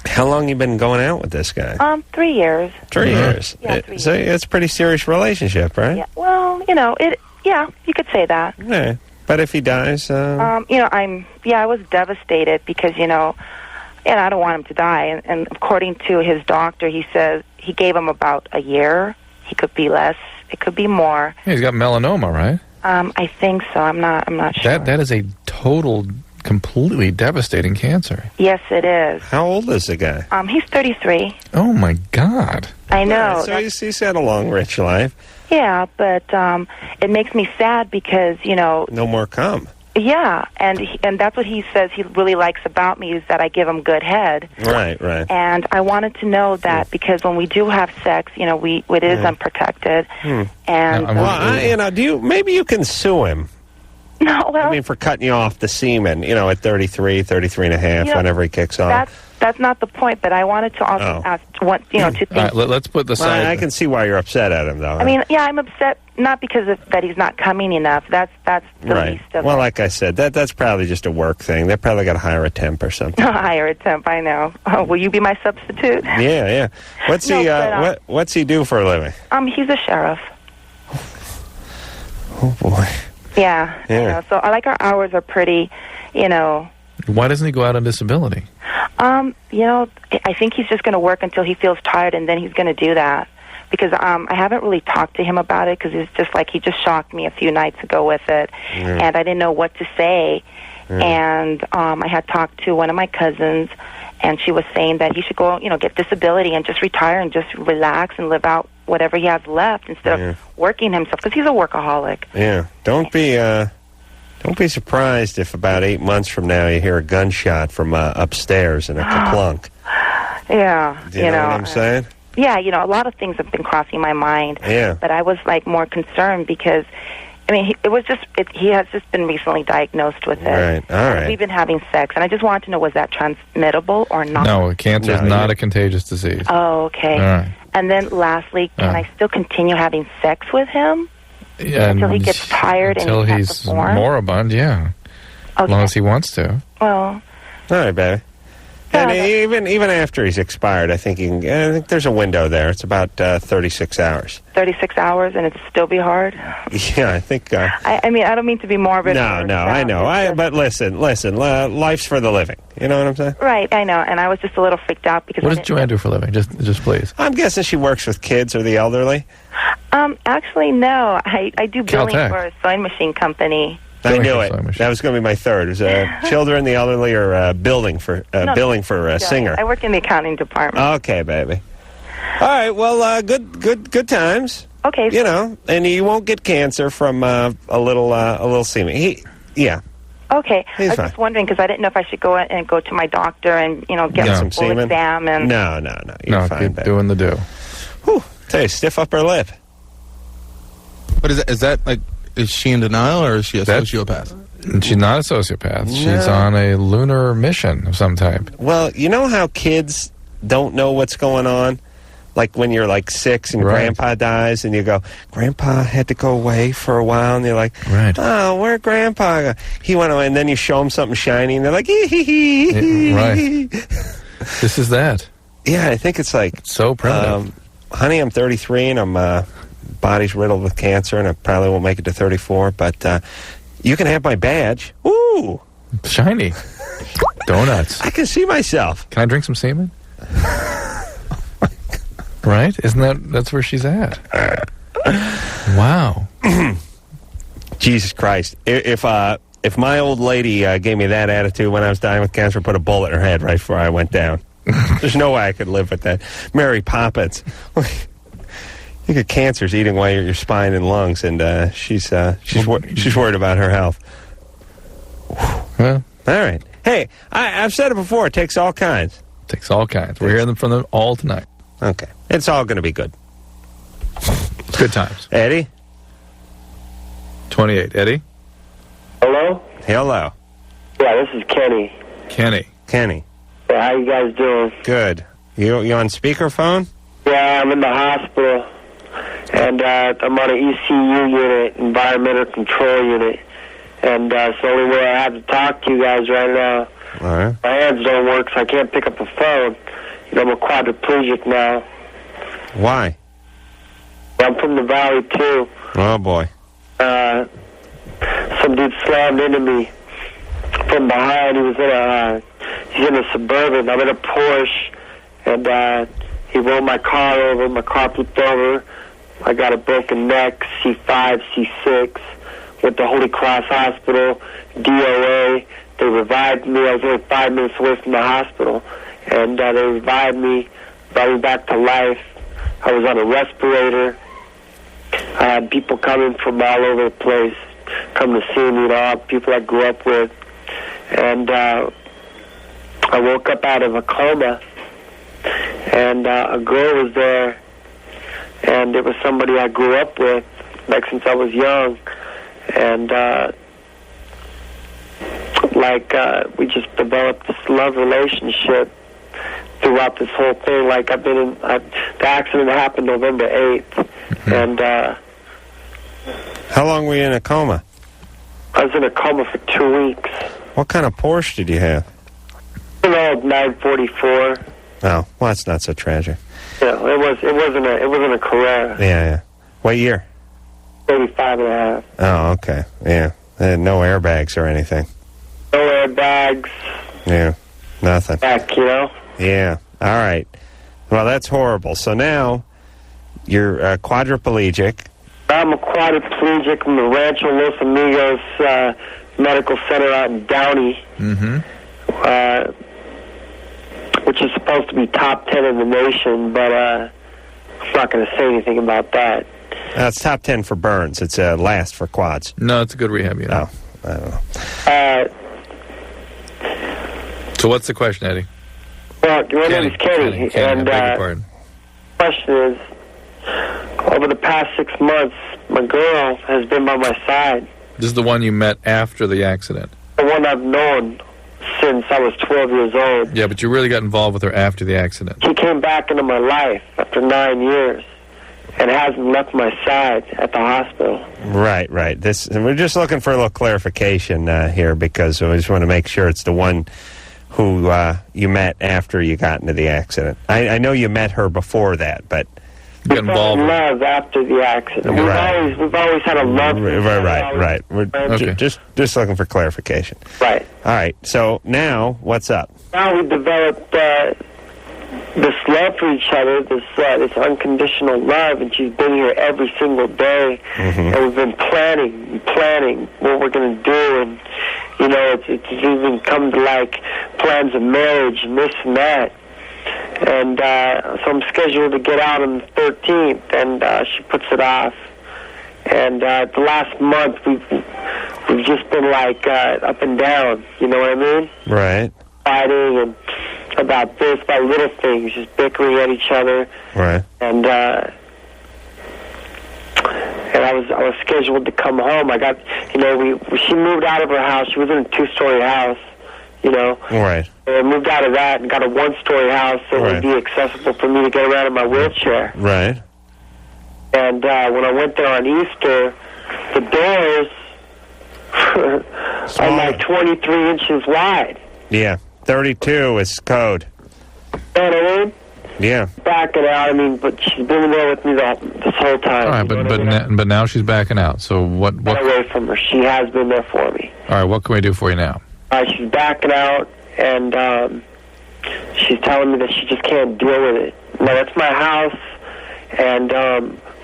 How long you been going out with this guy? 3 years. 3 years? Yeah, 3 years. So it's a pretty serious relationship, right? Yeah. Well, you could say that. Yeah. But if he dies... I was devastated because, and I don't want him to die. And according to his doctor, he says he gave him about a year. He could be less. It could be more. Yeah, he's got melanoma, right? I think so. I'm not sure. That is a total, completely devastating cancer. Yes, it is. How old is the guy? He's 33. Oh, my God. I know. So he's had a long, rich life. Yeah, but it makes me sad because, No more cum. Yeah, and that's what he says he really likes about me is that I give him good head. Right. And I wanted to know that because when we do have sex, it is unprotected. And maybe you can sue him. No, well... I mean, for cutting you off the semen, at 33 and a half, whenever he kicks off. That's not the point, but I wanted to also ask two things. All right, let's put the side. I can see why you're upset at him, though. I mean, yeah, I'm upset not because that he's not coming enough. That's the least of Well, it. like I said, that's probably just a work thing. They probably got to hire a temp or something. Hire a temp, I know. Oh, will you be my substitute? Yeah. What's what's he do for a living? He's a sheriff. Oh boy. Yeah. So I like our hours are pretty, Why doesn't he go out on disability? I think he's just going to work until he feels tired, and then he's going to do that. Because I haven't really talked to him about it, because it's just like he just shocked me a few nights ago with it, and I didn't know what to say. And I had talked to one of my cousins, and she was saying that he should go, get disability and just retire and just relax and live out whatever he has left instead of working himself, because he's a workaholic. Yeah. Don't be surprised if about 8 months from now you hear a gunshot from upstairs and a kaplunk. Yeah. Do you know what I'm saying? Yeah, a lot of things have been crossing my mind. Yeah. But I was, more concerned because, he has just been recently diagnosed with it. Right, all right. We've been having sex, and I just wanted to know, was that transmittable or not? No, cancer is not a contagious disease. Oh, okay. All right. And then lastly, can I still continue having sex with him? Yeah, until he gets tired until and he he's can't perform? moribund, yeah. As long as he wants to. Well. All right, baby. And even after he's expired, I think there's a window there. It's about 36 hours. 36 hours, and it'd still be hard? Yeah, I think... I don't mean to be morbid. No, I know. But listen, life's for the living. You know what I'm saying? Right, I know. And I was just a little freaked out because... What does Joanne do for a living? Just please. I'm guessing she works with kids or the elderly. Actually, no. I do billing Caltech. for a sewing machine company. I knew it. That was going to be my third. It was children, the elderly, or billing for a singer. I work in the accounting department. Okay, baby. All right. Well, good times. Okay. And you won't get cancer from a little semen. Yeah. Okay. He's I was fine. just wondering because I didn't know if I should go to my doctor and get some a full semen? exam and. No. You're fine, keep baby. doing the do. Whew. Tell you, stiff upper lip. But is that like? Is she in denial, or is she a sociopath? She's not a sociopath. She's on a lunar mission of some type. Well, you know how kids don't know what's going on? Like when you're like 6 and Grandpa dies and you go, Grandpa had to go away for a while, and you're like, oh, where'd Grandpa go? He went away, and then you show them something shiny, and they're like, Right. This is that. Yeah, I think it's like... So primitive. Honey, I'm 33, and I'm... body's riddled with cancer, and I probably won't make it to 34, but you can have my badge. Ooh! Shiny. Donuts. I can see myself. Can I drink some semen? Right? That's where she's at? Wow. Jesus Christ. If my old lady gave me that attitude when I was dying with cancer, put a bullet in her head right before I went down. There's no way I could live with that. Mary Poppins. You get cancer's eating away at your spine and lungs, and she's worried about her health. Well, all right. Hey, I've said it before. It takes all kinds. Takes all kinds. We're hearing from them all tonight. Okay, it's all going to be good. Good times. Eddie. 28. Eddie. Hello. Hello. Yeah, this is Kenny. Kenny. Yeah, how you guys doing? Good. You on speakerphone? Yeah, I'm in the hospital. And I'm on an ECU unit, environmental control unit. And it's the only way I have to talk to you guys right now. All right. My hands don't work, so I can't pick up a phone. I'm a quadriplegic now. Why? I'm from the valley, too. Oh, boy. Some dude slammed into me from behind. He's in a Suburban. I'm in a Porsche. And he rolled my car over. My car flipped over. I got a broken neck, C5, C6. Went to Holy Cross Hospital, DOA. They revived me. I was only 5 minutes away from the hospital. And they revived me, brought me back to life. I was on a respirator. I had people coming from all over the place, come to see me, all people I grew up with. And I woke up out of a coma, and a girl was there, and it was somebody I grew up with, like since I was young. And we just developed this love relationship. throughout this whole thing. Like the accident happened November 8th, and How long were you in a coma? I was in a coma for 2 weeks. What kind of Porsche did you have? An old 944. Oh, well, that's not so tragic. Yeah, it wasn't a Carrera. Yeah. What year? 35 and a half. Oh, okay. Yeah. No airbags or anything. No airbags. Yeah. Nothing. Back, you know? Yeah. All right. Well, that's horrible. So now you're quadriplegic. I'm a quadriplegic from the Rancho Los Amigos Medical Center out in Downey, which is supposed to be top 10 in the nation, but I'm not going to say anything about that. It's top 10 for burns. It's last for quads. No, it's a good rehab, you know. Oh, I don't know. So what's the question, Eddie? Well, my name is Kenny, and the question is, over the past 6 months, my girl has been by my side. This is the one you met after the accident? The one I've known since I was 12 years old. Yeah, but you really got involved with her after the accident. She came back into my life after 9 years and hasn't left my side at the hospital. Right. We're just looking for a little clarification here because we just want to make sure it's the one who you met after you got into the accident. I know you met her before that, but we fell in love after the accident. We've always had a love. Right. We're just looking for clarification. Right. All right. So now, what's up? Now we developed this love for each other, this unconditional love, and she's been here every single day, and we've been planning what we're going to do, and you know, it's even come to like plans of marriage and this and that. And so I'm scheduled to get out on the 13th, and she puts it off. And the last month we've just been like up and down. You know what I mean? Right. Fighting and about this, about little things, just bickering at each other. Right. And I was scheduled to come home. I got, you know, she moved out of her house. She was in a 2-story house. You know, right. I moved out of that and got a 1-story house that would be accessible for me to get around in my wheelchair. Right. And when I went there on Easter, the doors are like 23 inches wide. Yeah, 32 is code. You know what I mean? Yeah. Backing out, I mean, but she's been there with me this whole time. All right, but now she's backing out. So what? Get away from her. She has been there for me. All right, what can we do for you now? She's backing out, and she's telling me that she just can't deal with it. Now, that's my house, and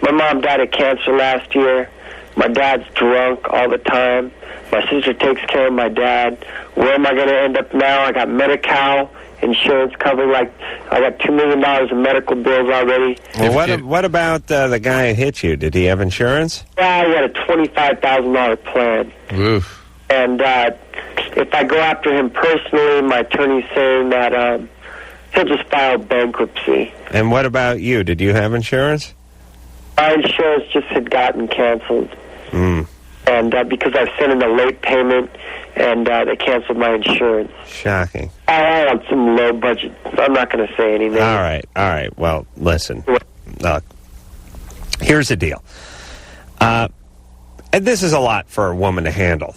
my mom died of cancer last year. My dad's drunk all the time. My sister takes care of my dad. Where am I going to end up now? I got Medi-Cal insurance covered. Like, I got $2 million in medical bills already. Well, what about the guy who hit you? Did he have insurance? Yeah, he had a $25,000 plan. Oof. And if I go after him personally, my attorney's saying that he'll just file bankruptcy. And what about you? Did you have insurance? My insurance just had gotten canceled. And because I sent in a late payment, and they canceled my insurance. Shocking. I had some low budget. I'm not going to say any names. All right. Well, listen. Here's the deal. And this is a lot for a woman to handle.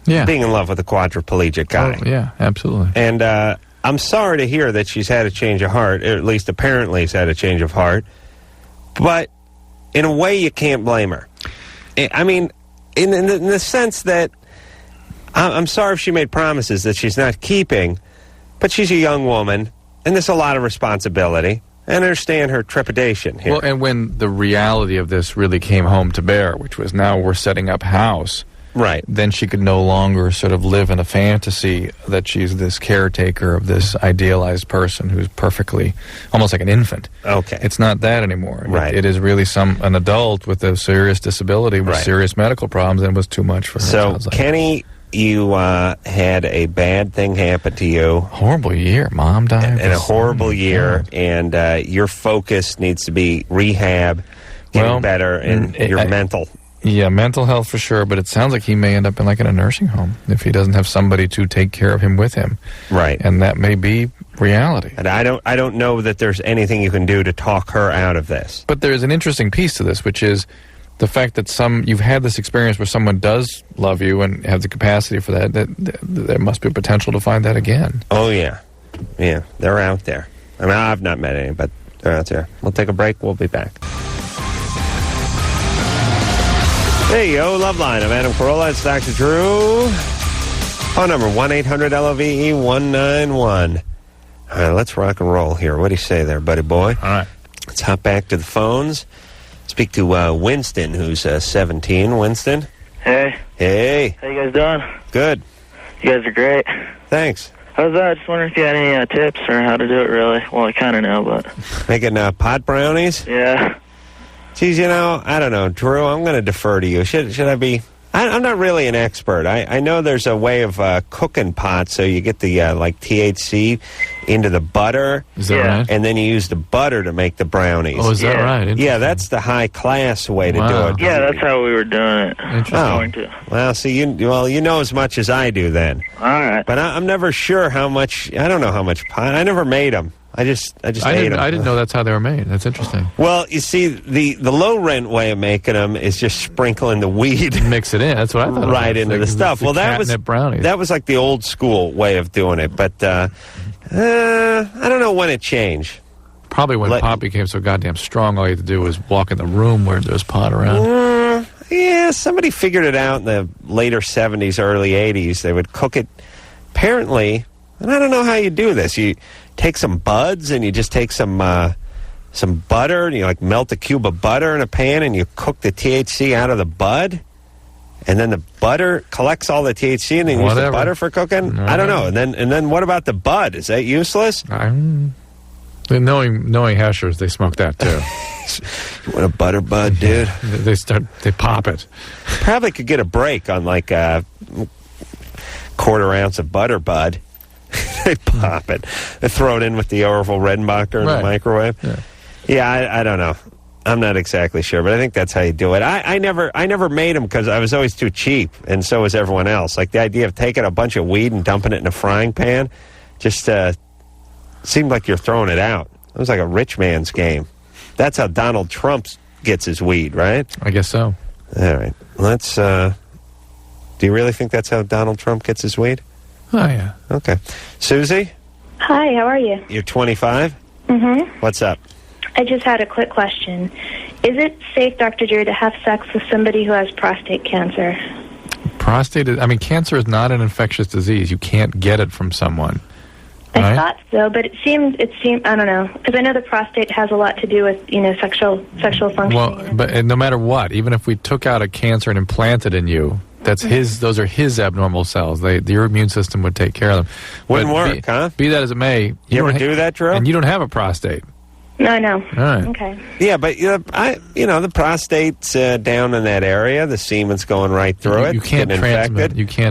Yeah. Being in love with a quadriplegic guy. Oh, yeah, absolutely. And I'm sorry to hear that she's had a change of heart, or at least apparently has had a change of heart. But in a way, you can't blame her. I mean, in the sense that I'm sorry if she made promises that she's not keeping, but she's a young woman, and there's a lot of responsibility. I understand her trepidation here. Well, and when the reality of this really came home to bear, which was now we're setting up house, right? Then she could no longer sort of live in a fantasy that she's this caretaker of this idealized person who's perfectly, almost like an infant. Okay. It's not that anymore. Right. It is really an adult with a serious disability with serious medical problems, and it was too much for her. So, Kenny, you had a bad thing happen to you. Horrible year. Mom died. And a horrible year, and your focus needs to be rehab, getting better, and your mental. Yeah, mental health for sure, but it sounds like he may end up in a nursing home if he doesn't have somebody to take care of him with him. Right. And that may be reality. And I don't know that there's anything you can do to talk her out of this. But there's an interesting piece to this, which is the fact that you've had this experience where someone does love you and has the capacity for that, there must be a potential to find that again. Oh, yeah. Yeah, they're out there. I mean, I've not met any, but they're out there. We'll take a break. We'll be back. There you go, Loveline. I'm Adam Carolla. It's Dr. Drew. Phone number 1-800-LOVE-191. All right, let's rock and roll here. What do you say there, buddy boy? All right. Let's hop back to the phones. Speak to Winston, who's 17. Winston? Hey. Hey. How you guys doing? Good. You guys are great. Thanks. I was just wondering if you had any tips or how to do it, really. Well, I kind of know, but... Making pot brownies? Yeah. Geez, I don't know. Drew, I'm going to defer to you. Should I be... I'm not really an expert. I know there's a way of cooking pots, so you get the THC into the butter. Is that right? And then you use the butter to make the brownies. Oh, is that right? Yeah, that's the high-class way to do it. Yeah, that's how we were doing it. Interesting. Well, see, you know as much as I do then. All right. But I'm never sure how much... I don't know how much pot. I never made them. I just ate them. I didn't know that's how they were made. That's interesting. Well, you see, the low-rent way of making them is just sprinkling the weed. Mix it in. That's what I thought. Right into the stuff. The well, that was like the old school way of doing it. But I don't know when it changed. Probably when pot became so goddamn strong, all you had to do was walk in the room where there was pot around. Yeah, somebody figured it out in the later 70s, early 80s. They would cook it, apparently, and I don't know how you do this. You take some buds and you just take some butter and you melt a cube of butter in a pan and you cook the THC out of the bud, and then the butter collects all the THC and then you use the butter for cooking. I don't know. And then what about the bud? Is that useless? Knowing Heshers, they smoke that too. You want a butter bud, dude? They pop it. Probably could get a break on like a quarter ounce of butter bud. They pop it. They throw it in with the Orville Redenbacher in the microwave. Yeah, I don't know. I'm not exactly sure, but I think that's how you do it. I never made them because I was always too cheap, and so was everyone else. Like the idea of taking a bunch of weed and dumping it in a frying pan just seemed like you're throwing it out. It was like a rich man's game. That's how Donald Trump gets his weed, right? I guess so. All right. Let's... do you really think that's how Donald Trump gets his weed? Oh, yeah. Okay. Susie? Hi, how are you? You're 25? Mm-hmm. What's up? I just had a quick question. Is it safe, Dr. Drew, to have sex with somebody who has prostate cancer? Cancer is not an infectious disease. You can't get it from someone. Right? I thought so, but it seemed, I don't know, because I know the prostate has a lot to do with, sexual functioning. Well, but no matter what, even if we took out a cancer and implanted in you, those are his abnormal cells. Your immune system would take care of them. Wouldn't work, huh? Be that as it may. You ever do that, Drew? And you don't have a prostate. No, I know. All right. Okay. Yeah, but the prostate's down in that area. The semen's going right through it. You can't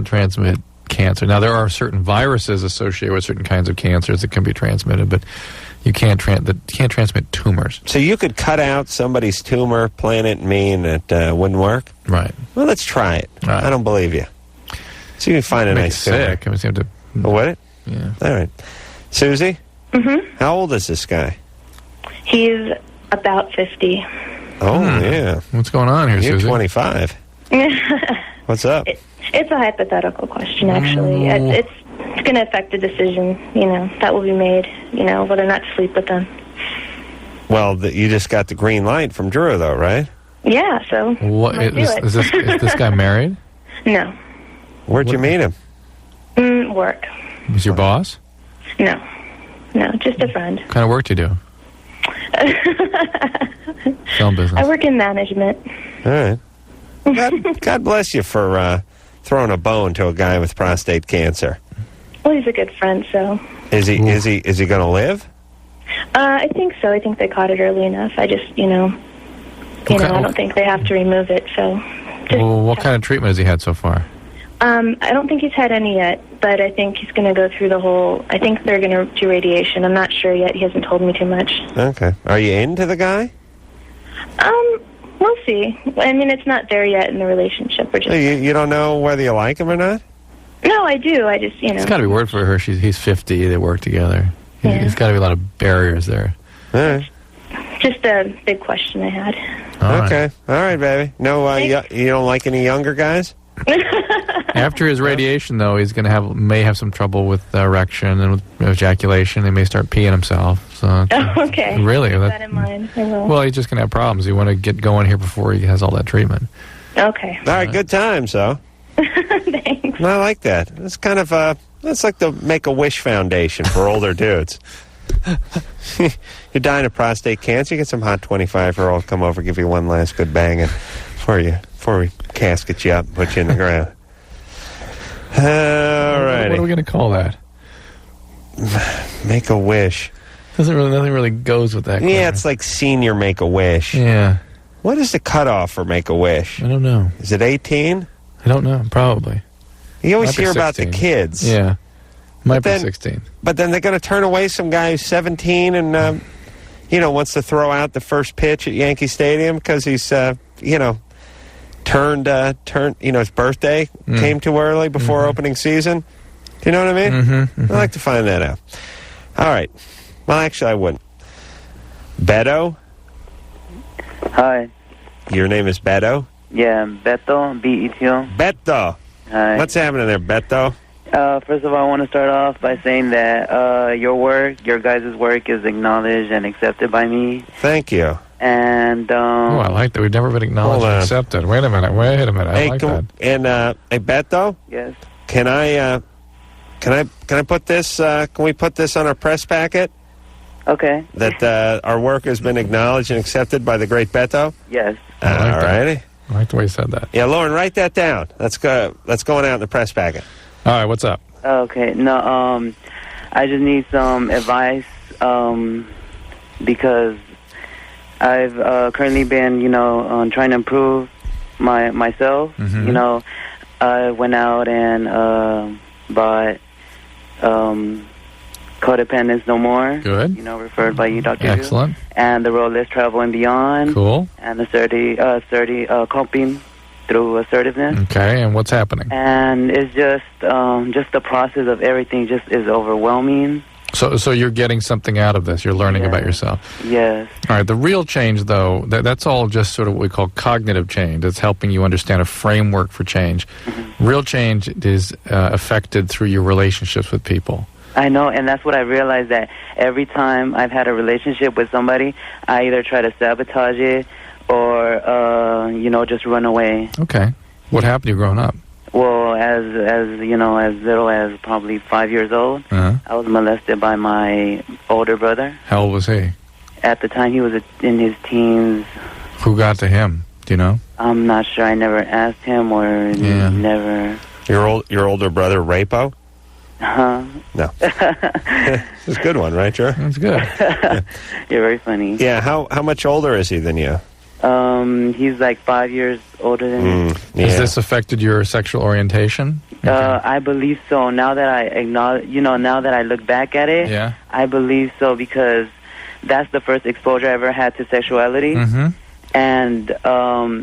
transmit cancer. Now, there are certain viruses associated with certain kinds of cancers that can be transmitted, but you can't transmit tumors. So you could cut out somebody's tumor, plant it in me, and it wouldn't work? Right. Well, let's try it. Right. I don't believe you. See if you find a nice tumor. Sick. I mean, you have to... What? Yeah. All right. Susie? Mm-hmm. How old is this guy? He's about 50. Oh, yeah. What's going on here, You're Susie? 25. What's up? It's a hypothetical question, actually. It's going to affect the decision, that will be made, whether or not to sleep with them. Well, you just got the green light from Drew, though, right? Yeah, so what is this guy married? No. Where'd you meet him? Work. Was your boss? No, just a friend. What kind of work do you do? Film business. I work in management. All right. God bless you for throwing a bone to a guy with prostate cancer. Well, he's a good friend, so. Is he going to live? I think so. I think they caught it early enough. I just, I don't think they have to remove it, so. Well, what kind of treatment has he had so far? I don't think he's had any yet, but I think he's going to go through the whole, I think they're going to do radiation. I'm not sure yet. He hasn't told me too much. Okay. Are you into the guy? We'll see. I mean, it's not there yet in the relationship. We're just... You don't know whether you like him or not? No, I do. I just, It's got to be weird for her. He's 50. They work together. There's got to be a lot of barriers there. All right. Just a big question I had. Okay. All right, baby. No, you don't like any younger guys? After his radiation, though, he's going to may have some trouble with erection and with ejaculation. He may start peeing himself. So okay. Really? Keep that in mind. I will. Well, he's just going to have problems. You want to get going here before he has all that treatment. Okay. All right, good times, though. Thanks. I like that. It's kind of that's like the Make-A-Wish Foundation for older dudes. You're dying of prostate cancer, you get some hot 25-year-old come over, give you one last good banging before we casket you up and put you in the ground. All right. What are we going to call that? Make-A-Wish. Nothing really goes with that. Yeah, it's like senior Make-A-Wish. Yeah. What is the cutoff for Make-A-Wish? I don't know. Is it 18? I don't know. Probably. You always Might be hear about 16. the kids. Yeah. Might be 16. But then they're going to turn away some guy who's 17 and, wants to throw out the first pitch at Yankee Stadium because he's, turned, his birthday came too early before opening season. Do you know what I mean? I'd like to find that out. All right. Well, actually, I wouldn't. Beto? Hi. Your name is Beto? Yeah, Beto, B-E-T-O. Beto. Hi. What's happening there, Beto? First of all, I want to start off by saying that your guys' work is acknowledged and accepted by me. Thank you. And I like that. We've never been acknowledged and accepted. Wait a minute. Hey, I like that. And hey, Beto? Yes. Can I put this? Can we put this on our press packet? Okay. That our work has been acknowledged and accepted by the great Beto? Yes. All righty. I like the way you said that. Yeah, Lauren, write that down. That's going out in the press packet. All right, what's up? Okay. No, I just need some advice because I've currently been, trying to improve myself. Mm-hmm. I went out and bought Codependence No More. Good. Referred by you, Dr. Excellent. Drew. And the road Less Travel and Beyond. Cool. And the 30 coping through assertiveness. Okay, and what's happening? And it's just the process of everything just is overwhelming. So you're getting something out of this. You're learning about yourself. Yes. All right, the real change, though, that's all just sort of what we call cognitive change. It's helping you understand a framework for change. Real change is affected through your relationships with people. I know, and that's what I realized, that every time I've had a relationship with somebody, I either try to sabotage it or, just run away. Okay. What happened to you growing up? Well, as little as probably 5 years old, Uh-huh. I was molested by my older brother. How old was he? At the time, he was in his teens. Who got to him? Do you know? I'm not sure. I never asked him or never. Your older brother, Rapo? Huh? No. It's a good one, right, Joe? That's good. You're very funny. Yeah, how much older is he than you? He's like 5 years older than me. Has this affected your sexual orientation? I believe so. Now that I acknowledge, now that I look back at it, Yeah. I believe so, because that's the first exposure I ever had to sexuality. Mm-hmm. And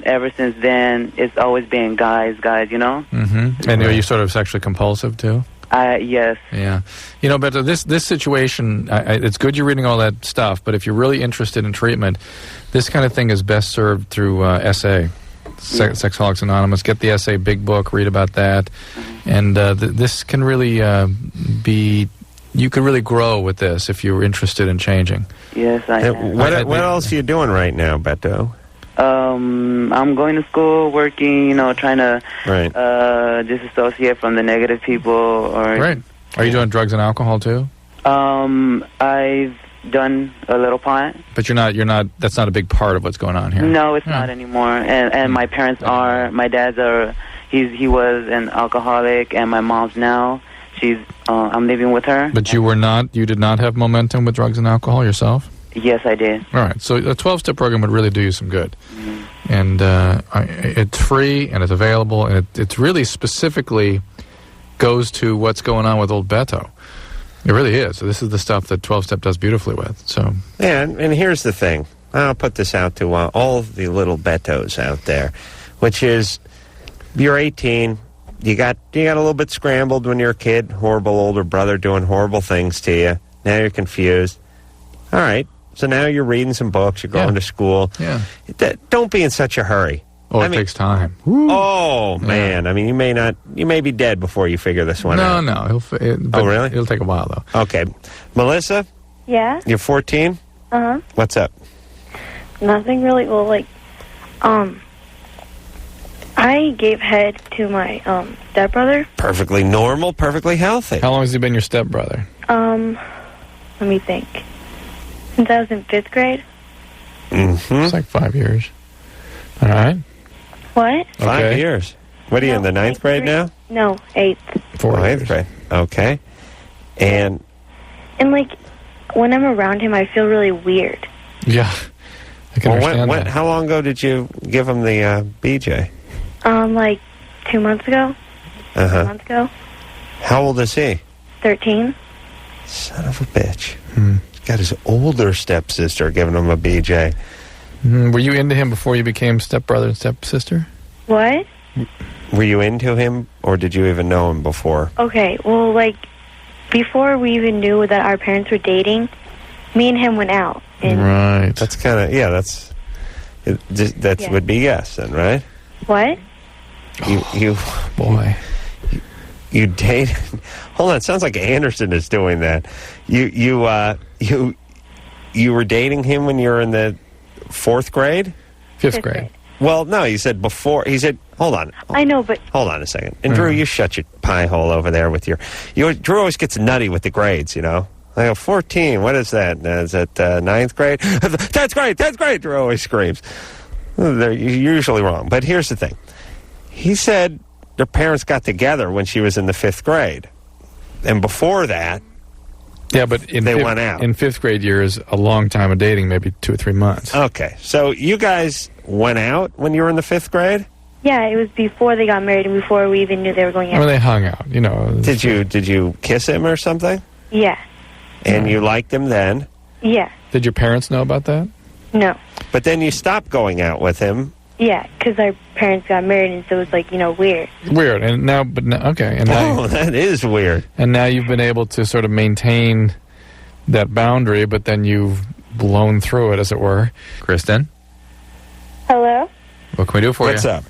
ever since then, it's always been guys, Mm-hmm. And are you sort of sexually compulsive, too? Yes. Yeah. But this situation, it's good you're reading all that stuff, but if you're really interested in treatment, this kind of thing is best served through SA, Sexaholics Anonymous. Get the SA big book, read about that. And this can really you can really grow with this if you're interested in changing. Yes, I am. What else are you doing right now, Beto? I'm going to school, working, trying to disassociate from the negative people. Right. Are you doing drugs and alcohol too? I've done a little pot. But you're not. That's not a big part of what's going on here. No, it's not anymore. And my parents are. My dad's he was an alcoholic, and my mom's now. I'm living with her. But you did not have momentum with drugs and alcohol yourself? Yes, I did. All right. So a 12-step program would really do you some good. Mm-hmm. And it's free, and it's available, and it's really specifically goes to what's going on with old Beto. It really is. So this is the stuff that 12-step does beautifully with. So yeah, and here's the thing. I'll put this out to all the little Betos out there, which is you're 18. You got a little bit scrambled when you're a kid. Horrible older brother doing horrible things to you. Now you're confused. All right. So now you're reading some books. You're going to school. Yeah. Don't be in such a hurry. Oh, it takes time. Oh, man. I mean, you may be dead before you figure this one out. No. Oh, really? It'll take a while, though. Okay. Melissa, Yeah? you're 14? Uh-huh. What's up? Nothing really. Well, like, I gave head to my stepbrother. Perfectly normal, perfectly healthy. How long has he been your stepbrother? Let me think. Since I was in 5th grade. Mm-hmm. It's like 5 years. All right. What? 5 years. What are you in the 9th grade now? No, 8th. 8th grade. Okay. And like, when I'm around him, I feel really weird. Yeah. I can understand that. How long ago did you give him the BJ? Like 2 months ago. 2 months ago. How old is he? 13. Son of a bitch. He's got his older stepsister giving him a BJ. Were you into him before you became stepbrother and stepsister? What? Were you into him, or did you even know him before? Okay, well, like, before we even knew that our parents were dating, me and him went out. And right. That's kind of, that would be yes then, right? What? You boy. You dated. Hold on, it sounds like Anderson is doing that. You were dating him when you were in the 4th grade? 5th grade. Well, no, you said before. He said, hold on. I know, but... Hold on a second. And Drew, you shut your pie hole over there with your... Drew always gets nutty with the grades, you know? I go, 14, what is that? Is it 9th grade? That's great, Drew always screams. They're usually wrong. But here's the thing. He said their parents got together when she was in the 5th grade. And before that... Yeah, but they went out. In 5th grade years, a long time of dating, maybe 2 or 3 months. Okay, so you guys went out when you were in the 5th grade? Yeah, it was before they got married and before we even knew they were going out. Or they hung out, you know. Did you kiss him or something? Yeah. And you liked him then? Yeah. Did your parents know about that? No. But then you stopped going out with him. Yeah, because our parents got married, and so it was like, weird. Weird, and now, okay, and now. That is weird. And now you've been able to sort of maintain that boundary, but then you've blown through it, as it were. Kristen, Hello? what can we do for you? What's up?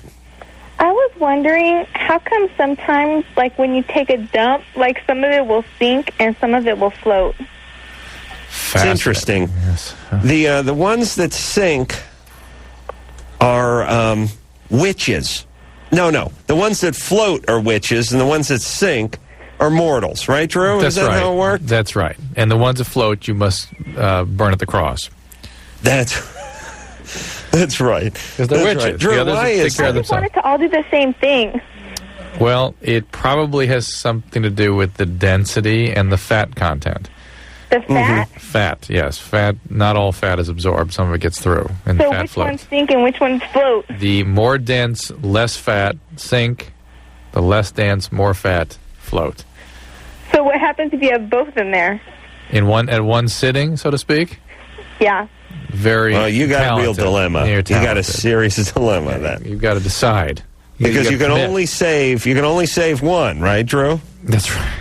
I was wondering, how come sometimes, like, when you take a dump, like, some of it will sink and some of it will float? It's interesting. Yes. The ones that sink are witches. No. The ones that float are witches, and the ones that sink are mortals. Right, Drew? That's Is that right. how it works? That's right. And the ones that float, you must burn at the cross. That's right. Because they're witches. Right. Drew, the others why take is care of I just themselves. wanted to all do the same thing. Well, it probably has something to do with the density and the fat content. The fat? Fat, yes. Fat, not all fat is absorbed. Some of it gets through, and So fat which floats. ones sink and which ones float? The more dense, less fat sink. The less dense, more fat float. So what happens if you have both in there? At one sitting, so to speak? Yeah. Very Well, you got talented. a real dilemma. You're You got a talented. serious dilemma then. You've got to decide. Because you can commit. only save one, right, Drew? That's right.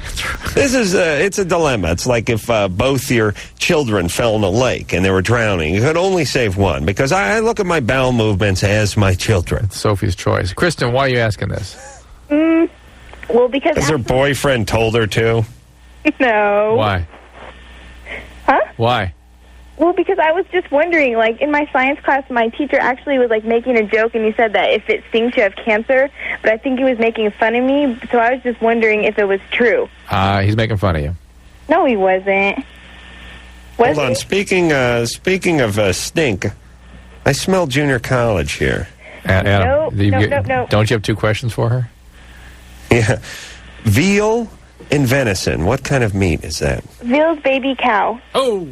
This is it's a dilemma. It's like if both your children fell in a lake and they were drowning. You could only save one, because I look at my bowel movements as my children. Sophie's choice. Kristen, why are you asking this? Well, because... Has her boyfriend told her to? No. Why? Huh? Why? Well, because I was just wondering, like, in my science class, my teacher actually was, like, making a joke, and he said that if it stings, you have cancer, but I think he was making fun of me, so I was just wondering if it was true. He's making fun of you. No, he wasn't. Hold on. Speaking of stink, I smell junior college here. Adam, No. Don't you have 2 questions for her? Yeah. Veal and venison. What kind of meat is that? Veal's baby cow. Oh.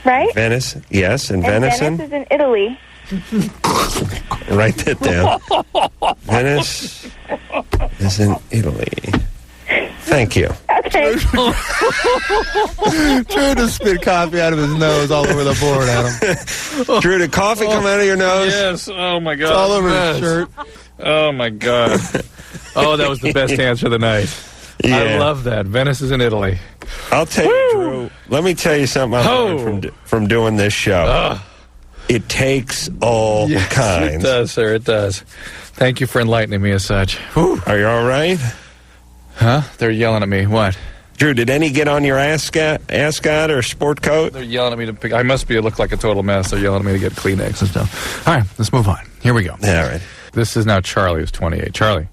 Right? Venison. Yes, and And venison. Venice is in Italy. Write that down. Venice is in Italy. Thank you. Okay. Drew just spit coffee out of his nose all over the board at him. Drew, did coffee come out of your nose? Yes. Oh, my God. It's all over Yes. his shirt. Oh, my God. Oh, that was the best answer of the night. I love that. Venice is in Italy. I'll tell you, Drew, let me tell you something I learned from doing this show. It takes all kinds. It does, sir. It does. Thank you for enlightening me as such. Whew. Are you all right? Huh? They're yelling at me. What? Drew, did any get on your ascot or sport coat? They're yelling at me to pick. I must look like a total mess. They're yelling at me to get Kleenex and stuff. All right, let's move on. Here we go. All right. This is now Charlie, who's 28. Charlie.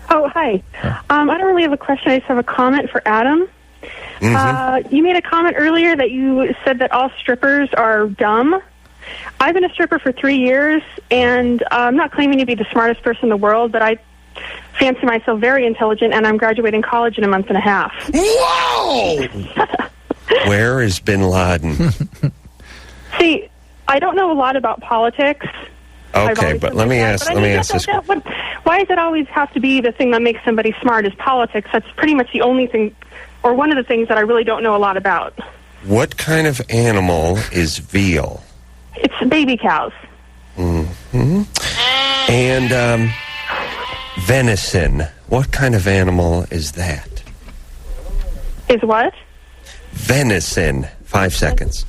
Oh, hi. I don't really have a question. I just have a comment for Adam. You made a comment earlier that you said that all strippers are dumb. I've been a stripper for 3 years, and I'm not claiming to be the smartest person in the world, but I fancy myself very intelligent, and I'm graduating college in a month and a half. Whoa! Where is Bin Laden? See, I don't know a lot about politics. Okay, but let me ask this. Why does it always have to be the thing that makes somebody smart is politics? That's pretty much the only thing, or one of the things that I really don't know a lot about. What kind of animal is veal? It's baby cows. Mm-hmm. And venison. What kind of animal is that? Is what? Venison. 5 seconds.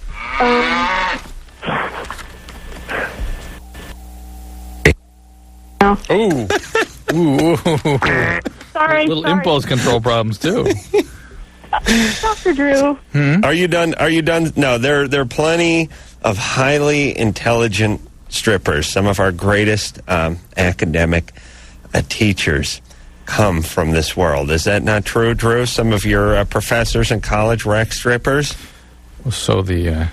Ooh. Ooh. Sorry. Little impulse control problems, too. Dr. Drew. Are you done? Are you done? No, there are plenty of highly intelligent strippers. Some of our greatest academic teachers come from this world. Is that not true, Drew? Some of your professors in college were ex-strippers? Well, so the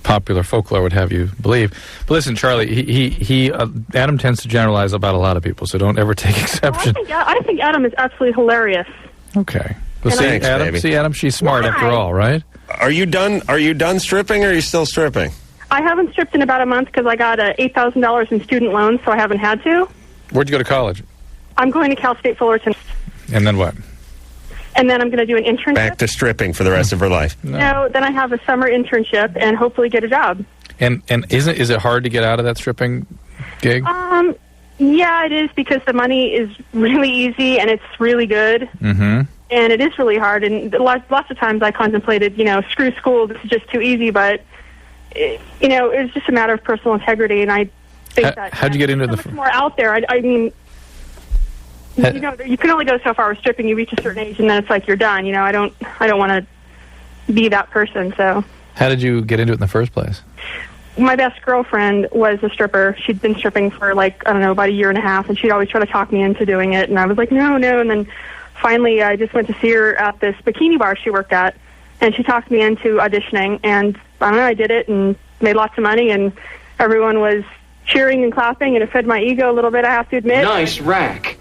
popular folklore would have you believe. But listen, Charlie, Adam tends to generalize about a lot of people, so don't ever take exception. I think Adam is absolutely hilarious. Okay. Well, see, Adam, she's smart after all, right? Are you done? Are you done stripping, or are you still stripping? I haven't stripped in about a month because I got $8,000 in student loans, so I haven't had to. Where'd you go to college? I'm going to Cal State Fullerton. And then what? And then I'm going to do an internship. Back to stripping for the rest of her life. No, then I have a summer internship and hopefully get a job. And is it hard to get out of that stripping gig? Yeah, it is, because the money is really easy and it's really good. Mm-hmm. And it is really hard. And lots of times I contemplated, screw school, this is just too easy. But, it was just a matter of personal integrity. And I think that... How'd you get into much more out there. I mean... you can only go so far with stripping. You reach a certain age, and then it's like you're done. I don't want to be that person. So, how did you get into it in the first place? My best girlfriend was a stripper. She'd been stripping for about a year and a half, and she'd always try to talk me into doing it. And I was like, no. And then finally, I just went to see her at this bikini bar she worked at, and she talked me into auditioning. And I don't know, I did it and made lots of money, and everyone was cheering and clapping, and it fed my ego a little bit, I have to admit. Nice rack.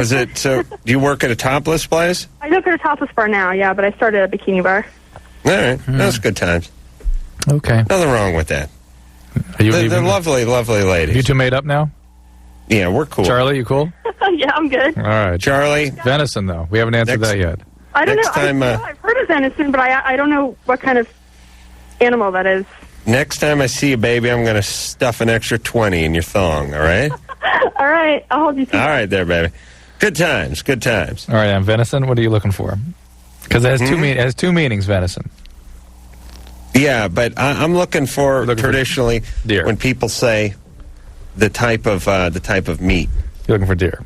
So do you work at a topless place? I work at a topless bar now, yeah, but I started at a bikini bar. All right. That's good times. Okay. Nothing wrong with that. They're lovely, lovely ladies. You two made up now? Yeah, we're cool. Charlie, you cool? Yeah, I'm good. All right. Charlie? Venison, though. We haven't answered that yet. I don't Next know. time, I've heard of venison, but I don't know what kind of animal that is. Next time I see you, baby, I'm going to stuff an extra 20 in your thong, all right? All right. I'll hold you to All right there, baby. Good times, good times. All right, and venison, what are you looking for? Because it has two meanings, venison. Yeah, but I'm looking for traditionally deer. When people say the type of meat. You're looking for deer.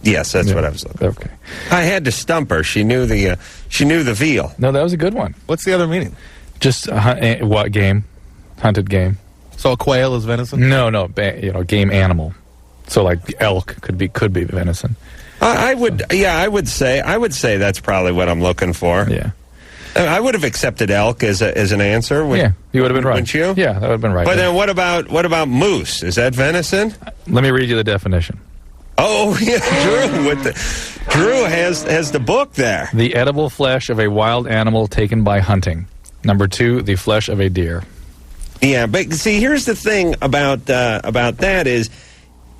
Yes, that's what I was looking for. Okay. I had to stump her. She knew the veal. No, that was a good one. What's the other meaning? Just what game? Hunted game. So a quail is venison? No, game animal. So like elk could be venison. I would say that's probably what I'm looking for. Yeah. I would have accepted elk as an answer. Yeah, you would have been right. Wouldn't you? Yeah, that would have been right. But then what about moose? Is that venison? Let me read you the definition. Oh, yeah, Drew has the book there. The edible flesh of a wild animal taken by hunting. Number 2, the flesh of a deer. Yeah, but see, here's the thing about that is,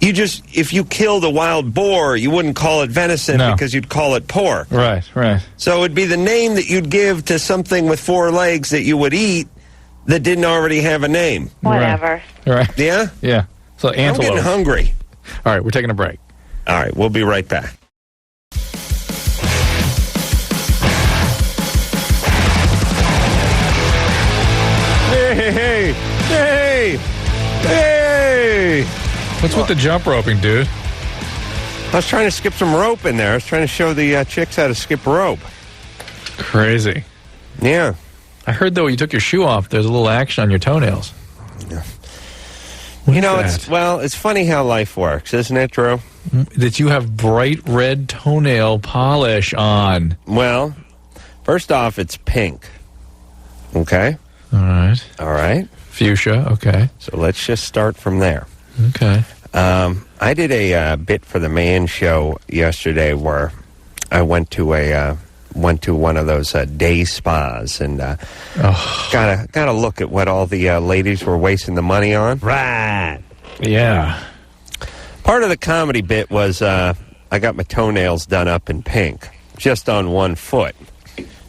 if you killed a wild boar, you wouldn't call it venison because you'd call it pork. Right. So it'd be the name that you'd give to something with 4 legs that you would eat that didn't already have a name. Whatever. Right. Yeah? Yeah. So antelope. I'm getting hungry. All right, we're taking a break. All right, we'll be right back. hey, hey, hey. What's with the jump roping, dude? I was trying to skip some rope in there. I was trying to show the chicks how to skip rope. Crazy. Yeah. I heard, though, you took your shoe off. There's a little action on your toenails. Yeah. It's funny how life works, isn't it, Drew? That you have bright red toenail polish on. Well, first off, it's pink. Okay? All right. All right. Fuchsia, okay. So let's just start from there. Okay. I did a bit for the Man Show yesterday where I went to one of those day spas and got a look at what all the ladies were wasting the money on. Right. Yeah. Part of the comedy bit was I got my toenails done up in pink, just on one foot.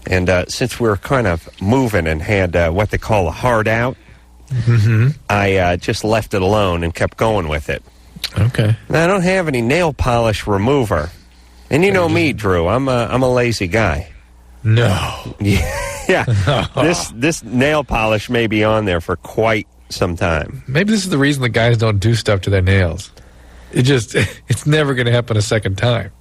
And since we were kind of moving and had what they call a hard out, I just left it alone and kept going with it. Okay. Now, I don't have any nail polish remover. And you know me, Drew. I'm a lazy guy. No. Yeah. This nail polish may be on there for quite some time. Maybe this is the reason the guys don't do stuff to their nails. It's never going to happen a second time.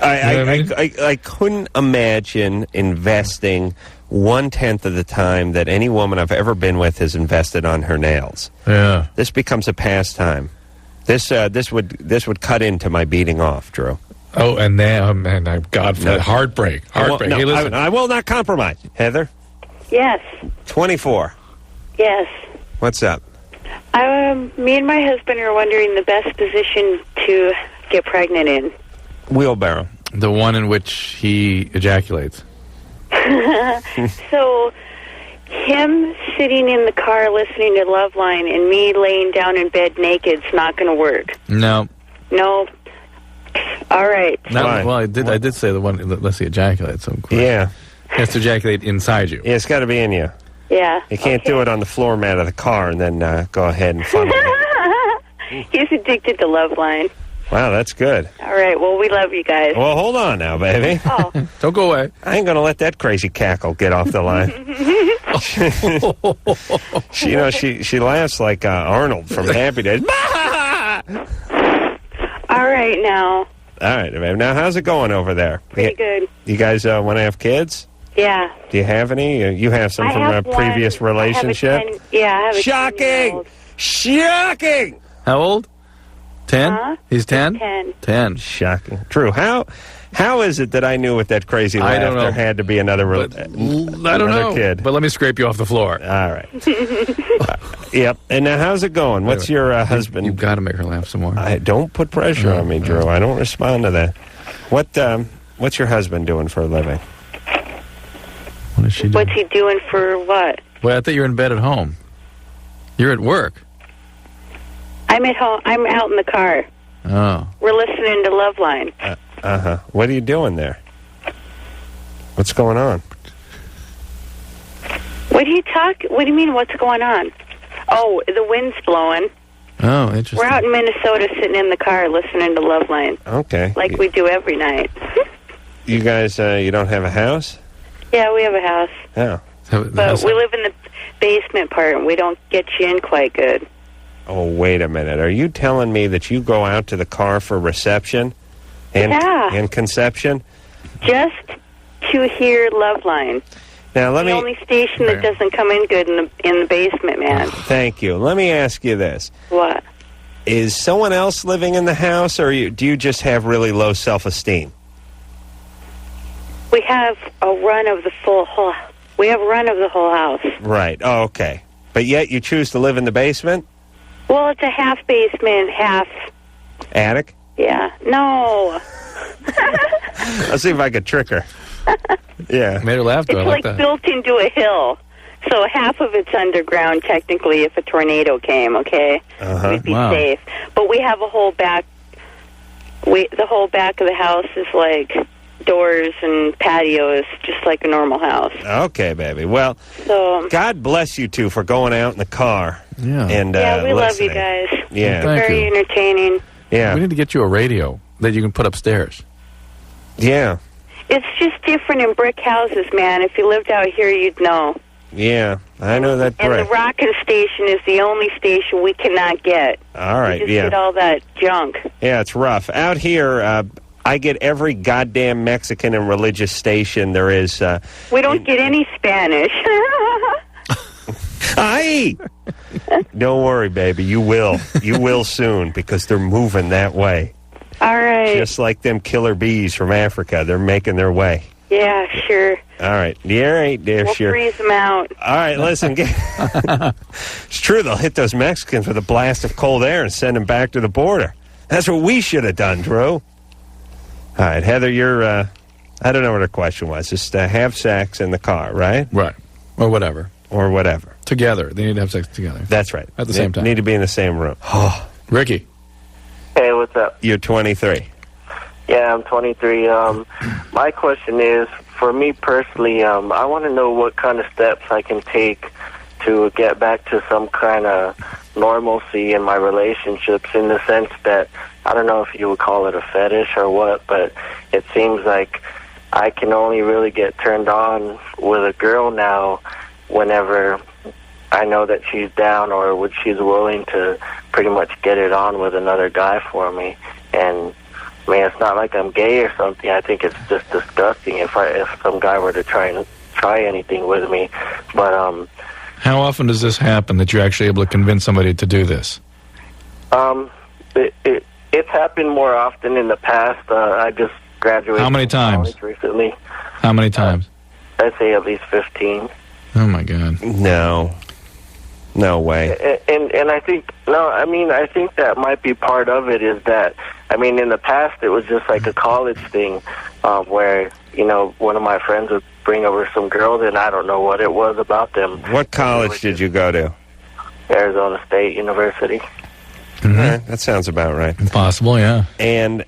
I couldn't imagine investing 1/10 of the time that any woman I've ever been with has invested on her nails. Yeah. This becomes a pastime. This would cut into my beating off, Drew. Oh, and now, God forbid, heartbreak. Heartbreak. No, hey, listen. I will not compromise. Heather? Yes. 24. Yes. What's up? Me and my husband are wondering the best position to get pregnant in. Wheelbarrow. The one in which he ejaculates. So, him sitting in the car listening to Loveline and me laying down in bed naked is not going to work. No. No. All right. Well, I did say the one that lets you ejaculate. So yeah. He has to ejaculate inside you. Yeah, it's got to be in you. Yeah. You can't do it on the floor mat of the car and then go ahead and funnel it. He's addicted to Loveline. Wow, that's good. All right. Well, we love you guys. Well, hold on now, baby. Oh. Don't go away. I ain't going to let that crazy cackle get off the line. She laughs like Arnold from Happy Days. All right, now. All right, babe. Now, how's it going over there? Pretty good. You guys want to have kids? Yeah. Do you have any? You have some from a previous relationship? I have a Shocking! Shocking! How old? 10? Huh? He's 10? 10. Shocking. Drew, how is it that I knew with that crazy laugh I don't know. there had to be another I don't know. kid? But let me scrape you off the floor. All right. Yep. And now, how's it going? What's your husband? You've got to make her laugh some more. Don't put pressure on me, Drew. I don't respond to that. What's your husband doing for a living? What is she doing? What's he doing for what? Well, I thought you were in bed at home. You're at work. I'm at home. I'm out in the car. Oh. We're listening to Loveline. What are you doing there? What's going on? What do you mean, what's going on? Oh, the wind's blowing. Oh, interesting. We're out in Minnesota sitting in the car listening to Loveline. Okay. Like we do every night. You guys, you don't have a house? Yeah, we have a house. Yeah. But we live in the basement part, and we don't get you in quite good. Oh, wait a minute. Are you telling me that you go out to the car for reception and conception? Just to hear Loveline. Now, the only station that doesn't come in good in the basement, man. Thank you. Let me ask you this. What? Is someone else living in the house, or do you just have really low self-esteem? We have a run of the whole house. Right. Oh, okay. But yet you choose to live in the basement? Well, it's a half basement, half attic. Yeah. No. I'll see if I could trick her. Yeah. Made her laugh, though. It's I like like that. built into a hill. So half of it's underground, technically, if a tornado came, okay? We'd be safe. But we have a whole back... the whole back of the house is like doors and patios, just like a normal house. Okay, baby. Well, so, God bless you two for going out in the car. Yeah. And, we love listening. you guys. Yeah. Thank Very you. entertaining. Yeah. We need to get you a radio that you can put upstairs. Yeah. It's just different in brick houses, man. If you lived out here, you'd know. Yeah, I know that And brick. the rockin' station is the only station we cannot get. All right, we just yeah. get all that junk. Yeah, it's rough. Out here, I get every goddamn Mexican and religious station there is. We don't get any Spanish. Aye! Don't worry, baby. You will. You will soon, because they're moving that way. All right. Just like them killer bees from Africa. They're making their way. Yeah, sure. All right. Yeah, right there, We'll sure. freeze them out. All right, listen. It's true. They'll hit those Mexicans with a blast of cold air and send them back to the border. That's what we should have done, Drew. All right, Heather, you're, I don't know what her question was. Just have sex in the car, right? Right. Or whatever. Or whatever. Together. They need to have sex together. That's right. At the same time. Need to be in the same room. Ricky. Hey, what's up? You're 23. Yeah, I'm 23. My question is, for me personally, I want to know what kind of steps I can take to get back to some kind of normalcy in my relationships, in the sense that, I don't know if you would call it a fetish or what, but it seems like I can only really get turned on with a girl now whenever I know that she's down or when she's willing to pretty much get it on with another guy for me. And I mean, it's not like I'm gay or something. I think it's just disgusting if some guy were to try anything with me. But how often does this happen that you're actually able to convince somebody to do this? It's happened more often in the past. I just graduated. How many times? From college recently. How many times? I'd say at least 15. Oh my God. No way. And I think I think that might be part of it. Is that, I mean, in the past it was just like a college thing, where one of my friends would bring over some girls, and I don't know what it was about them. What college did you go to? Arizona State University. Mm-hmm. That sounds about right. Possible, yeah. And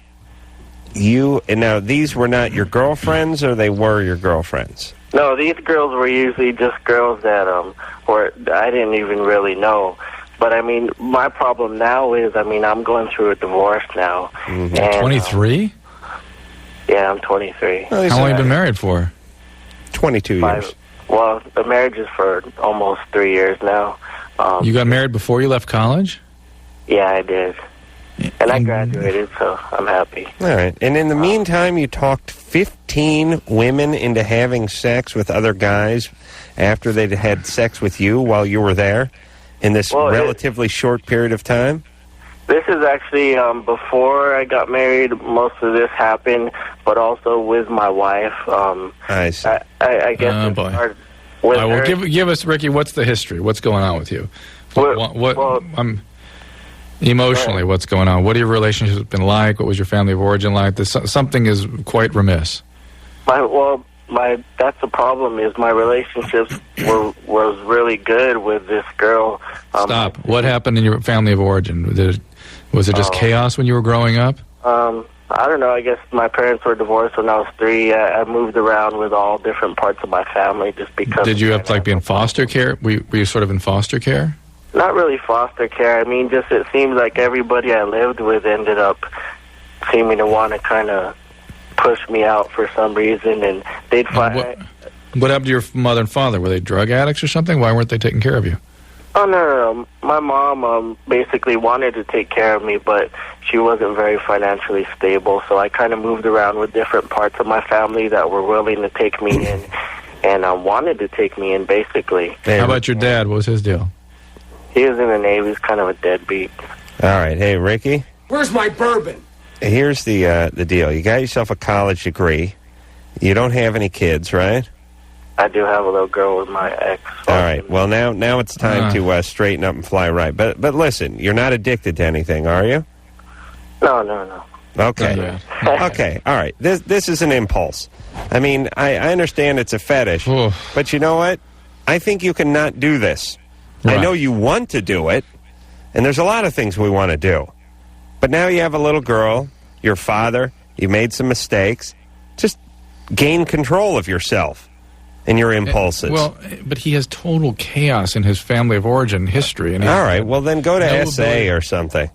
now these were not your girlfriends, or they were your girlfriends? No, these girls were usually just girls that I didn't even really know. But I mean, my problem now is, I'm going through a divorce now. Mm-hmm. And, 23? Yeah, I'm 23. How long have you been married for? 22 years. Well, the marriage is for almost 3 years now. You got married before you left college? Yeah, I did. And I graduated, so I'm happy. All right. And in the meantime, you talked 15 women into having sex with other guys after they'd had sex with you while you were there in this relatively short period of time? This is actually before I got married. Most of this happened, but also with my wife. I see. I guess Oh, it boy. started All with right, well, her. give us, Ricky, what's the history? What's going on with you? Emotionally, what's going on? What have your relationships been like? What was your family of origin like? Something is quite remiss. That's the problem. Is my relationships was really good with this girl. Stop. What happened in your family of origin? Was it just chaos when you were growing up? I don't know. I guess my parents were divorced when I was 3. I moved around with all different parts of my family just because. Did you have to be in foster care? Were you sort of in foster care? Not really foster care. I mean, just it seems like everybody I lived with ended up seeming to want to kind of push me out for some reason, and they'd find. What happened to your mother and father? Were they drug addicts or something? Why weren't they taking care of you? Oh, no. My mom basically wanted to take care of me, but she wasn't very financially stable, so I kind of moved around with different parts of my family that were willing to take me in and wanted to take me in, basically. How about your dad? What was his deal? He was in the Navy. He's kind of a deadbeat. All right. Hey, Ricky? Where's my bourbon? Here's the deal. You got yourself a college degree. You don't have any kids, right? I do have a little girl with my ex. All right. Well, now it's time to straighten up and fly right. But listen, you're not addicted to anything, are you? No. Okay. Okay. All right. This is an impulse. I mean, I understand it's a fetish, but you know what? I think you can not do this. Right. I know you want to do it, and there's a lot of things we want to do. But now you have a little girl, your father, you made some mistakes. Just gain control of yourself and your impulses. Well, but he has total chaos in his family of origin history. And all right, well then go to SA or something.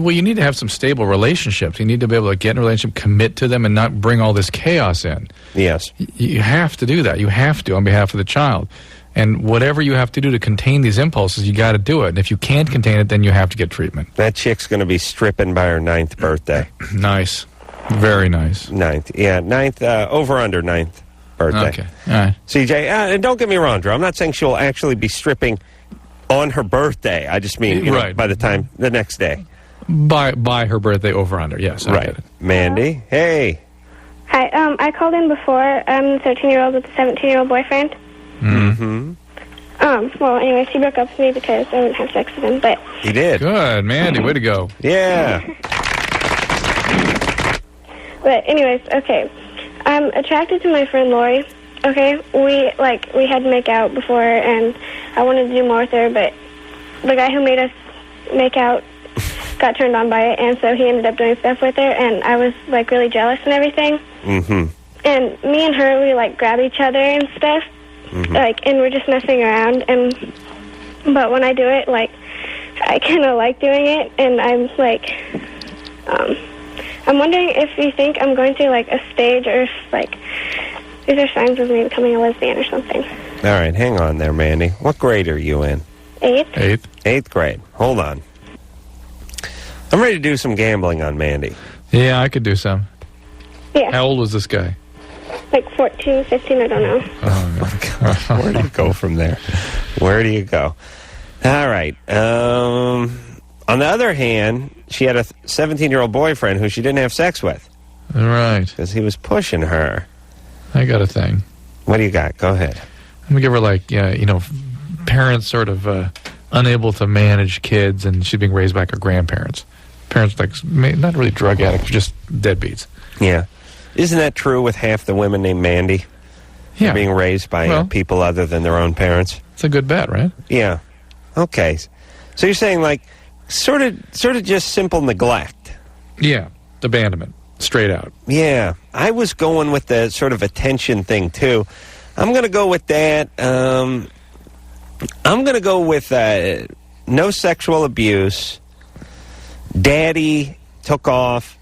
Well, you need to have some stable relationships. You need to be able to get in a relationship, commit to them, and not bring all this chaos in. Yes. You have to do that. You have to on behalf of the child. And whatever you have to do to contain these impulses, you got to do it. And if you can't contain it, then you have to get treatment. That chick's going to be stripping by her 9th birthday. Nice. Very nice. 9th. Yeah, 9th, over under 9th birthday. Okay. All right. CJ, and don't get me wrong, Drew. I'm not saying she'll actually be stripping on her birthday. I just mean, you know, by the time, the next day. By her birthday, over under. Yes, I get it. Mandy, hey. Hi, I called in before. I'm the 13-year-old with the 17-year-old boyfriend. Mm-hmm. Well, anyways, he broke up with me because I wouldn't have sex with him, but... He did. Good, Mandy, way to go. Yeah. But anyways, okay. I'm attracted to my friend Lori, okay? We had to make out before, and I wanted to do more with her, but the guy who made us make out got turned on by it, and so he ended up doing stuff with her, and I was, like, really jealous and everything. Mm-hmm. And me and her, we, like, grab each other and stuff. Mm-hmm. Like, and we're just messing around, but when I do it, like, I kind of like doing it, and I'm like, I'm wondering if you think I'm going through, like, a stage, or if, like, these are signs of me becoming a lesbian or something. All right, hang on there, Mandy. What grade are you in? 8th. 8th grade. Hold on. I'm ready to do some gambling on Mandy. Yeah, I could do some. Yeah. How old was this guy? Like 14, 15, I don't know. Oh, where do you go from there? Where do you go? All right. On the other hand, she had a 17-year-old boyfriend who she didn't have sex with. Right. Because he was pushing her. I got a thing. What do you got? Go ahead. I'm going to give her, like, parents sort of unable to manage kids, and she's being raised by her grandparents. Parents, like, not really drug addicts, just deadbeats. Yeah. Isn't that true with half the women named Mandy? Yeah. They're being raised by people other than their own parents? It's a good bet, right? Yeah. Okay. So you're saying, like, sort of just simple neglect. Yeah. Abandonment. Straight out. Yeah. I was going with the sort of attention thing, too. I'm going to go with that. I'm going to go with no sexual abuse. Daddy took off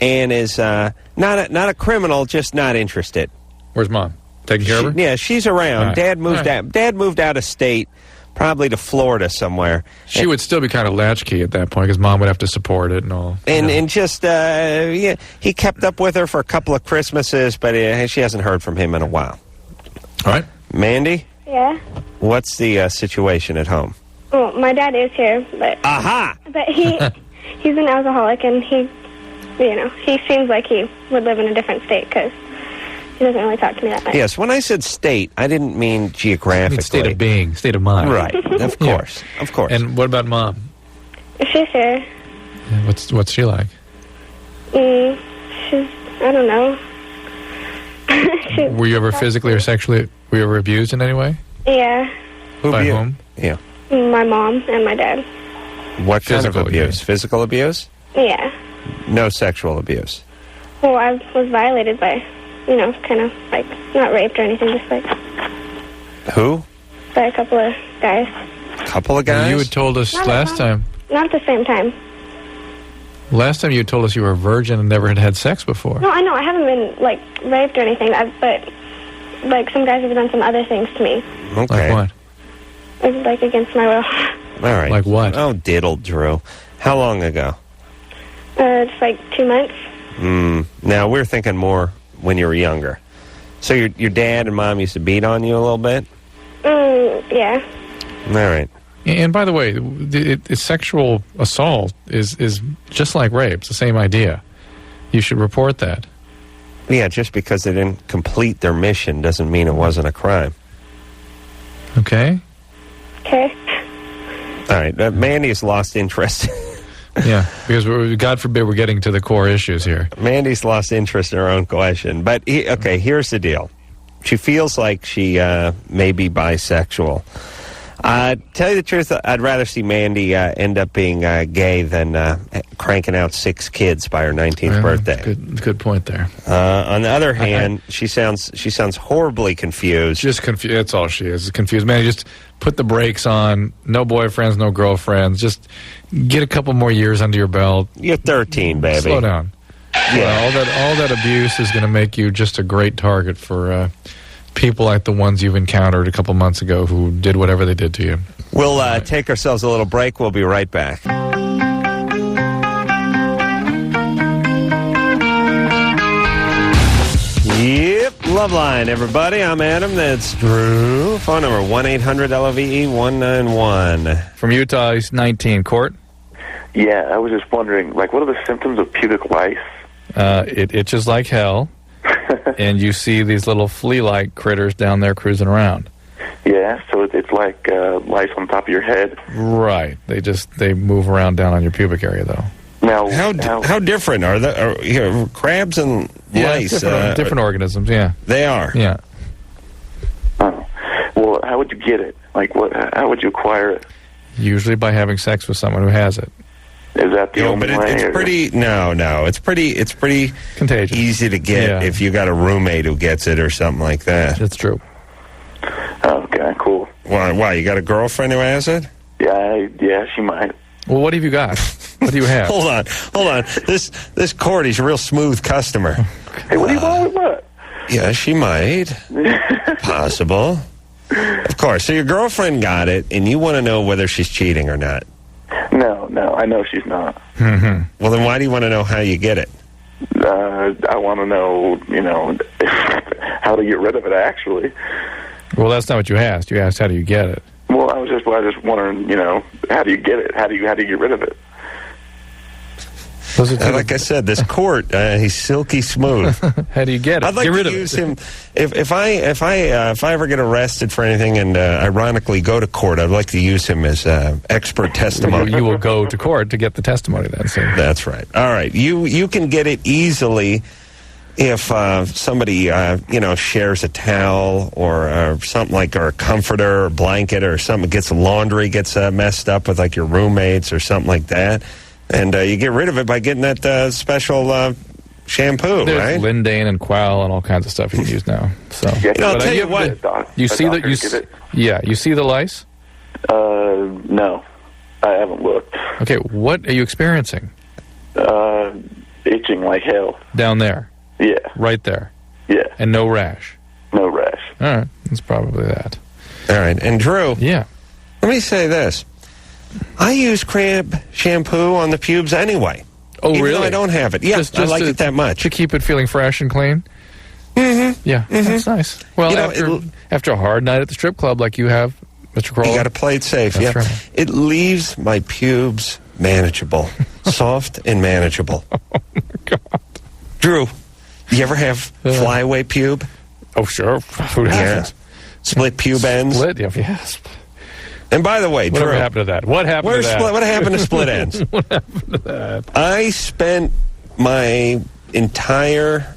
and is not a criminal, just not interested. Where's Mom? Taking care of her? Yeah, she's around. Right. Dad moved out of state, probably to Florida somewhere. She would still be kind of latchkey at that point because Mom would have to support it and all. And just he kept up with her for a couple of Christmases, but she hasn't heard from him in a while. All right, Mandy. Yeah. What's the situation at home? Well, my dad is here, but... Aha! But he's an alcoholic, and he seems like he would live in a different state, because he doesn't really talk to me that much. Yes, when I said state, I didn't mean geographically. I mean state of being, state of mind. Right, of course, of course. And what about Mom? She's here. Yeah, what's she like? She's, I don't know. Were you ever physically or sexually, were you ever abused in any way? Yeah. By whom? Yeah. My mom and my dad. What kind of abuse? Physical abuse? Yeah. No sexual abuse? Well, I was violated by, kind of, like, not raped or anything, just, like... Who? By a couple of guys. A couple of guys? You had told us last time. Not at the same time. Last time you told us you were a virgin and never had sex before. No, I know. I haven't been, like, raped or anything, but, like, some guys have done some other things to me. Okay. Like what? Like, against my will. All right. Like what? Oh, diddle, Drew. How long ago? It's like 2 months. Now, we're thinking more when you were younger. So your dad and mom used to beat on you a little bit? Yeah. All right. And by the way, sexual assault is just like rape. It's the same idea. You should report that. Yeah, just because they didn't complete their mission doesn't mean it wasn't a crime. Okay? Okay. All right. Mandy's lost interest. Yeah, because God forbid we're getting to the core issues here. Mandy's lost interest in her own question. But, here's the deal. She feels like she may be bisexual. Tell you the truth, I'd rather see Mandy end up being gay than cranking out 6 kids by her 19th birthday. Good point there. On the other hand, she sounds horribly confused. Just confused. That's all she is. Confused. Man, just put the brakes on. No boyfriends, no girlfriends. Just get a couple more years under your belt. You're 13, baby. Slow down. Yeah. All that abuse is going to make you just a great target for people like the ones you've encountered a couple months ago who did whatever they did to you. We'll take ourselves a little break. We'll be right back. Yep, Loveline, everybody. I'm Adam. That's Drew. Phone number 1-800-LOVE-191. From Utah, he's 19. Court? Yeah, I was just wondering, like, what are the symptoms of pubic lice? It itches like hell, and you see these little flea-like critters down there cruising around. Yeah, so it's like lice on top of your head. Right. They move around down on your pubic area, though. Now, how different are the crabs and lice? Different organisms. Yeah, they are. Yeah. Oh. Well, how would you get it? Like, how would you acquire it? Usually by having sex with someone who has it. Is that the only way? It's pretty. No. It's pretty contagious. Easy to get if you got a roommate who gets it or something like that. That's true. Okay, cool. Why? You got a girlfriend who has it? Yeah, she might. Well, what have you got? What do you have? Hold on. This Cordy's a real smooth customer. Hey, what do you want with what? Yeah, she might. Possible. Of course. So your girlfriend got it, and you want to know whether she's cheating or not. No, I know she's not. Mm-hmm. Well, then why do you want to know how you get it? I want to know, how to get rid of it, actually. Well, that's not what you asked. You asked, how do you get it? Well, I was just wondering, how do you get it? How do you get rid of it? Like I said, this Court, he's silky smooth. How do you get it? I'd like to use him if I ever get arrested for anything, and ironically go to court. I'd like to use him as expert testimony. You will go to court to get the testimony then. So. That's right. All right, you can get it easily if somebody shares a towel or something like, or a comforter or blanket or something, laundry gets messed up with, like your roommates or something like that. And you get rid of it by getting that special shampoo, There's right? Lindane and Quell and all kinds of stuff you can use now. So, I'll tell you what. You see the lice? No, I haven't looked. Okay, what are you experiencing? Itching like hell. Down there? Yeah. Right there? Yeah. And no rash? No rash. All right, it's probably that. All right, and Drew. Yeah. Let me say this. I use crab shampoo on the pubes anyway. Oh, even really? though I don't have it. Yeah, I like it that much. To keep it feeling fresh and clean? Mm-hmm. Yeah, that's nice. Well, after a hard night at the strip club like you have, Mr. Carolla. You got to play it safe, That's yeah. right. It leaves my pubes manageable. Soft and manageable. Oh, my God. Drew, you ever have flyaway pube? Oh, sure. Who hasn't? Split pube ends? Split, yes. And by the way, Drew, what happened to that? What happened to that? What happened to split ends? What happened to that? I spent my entire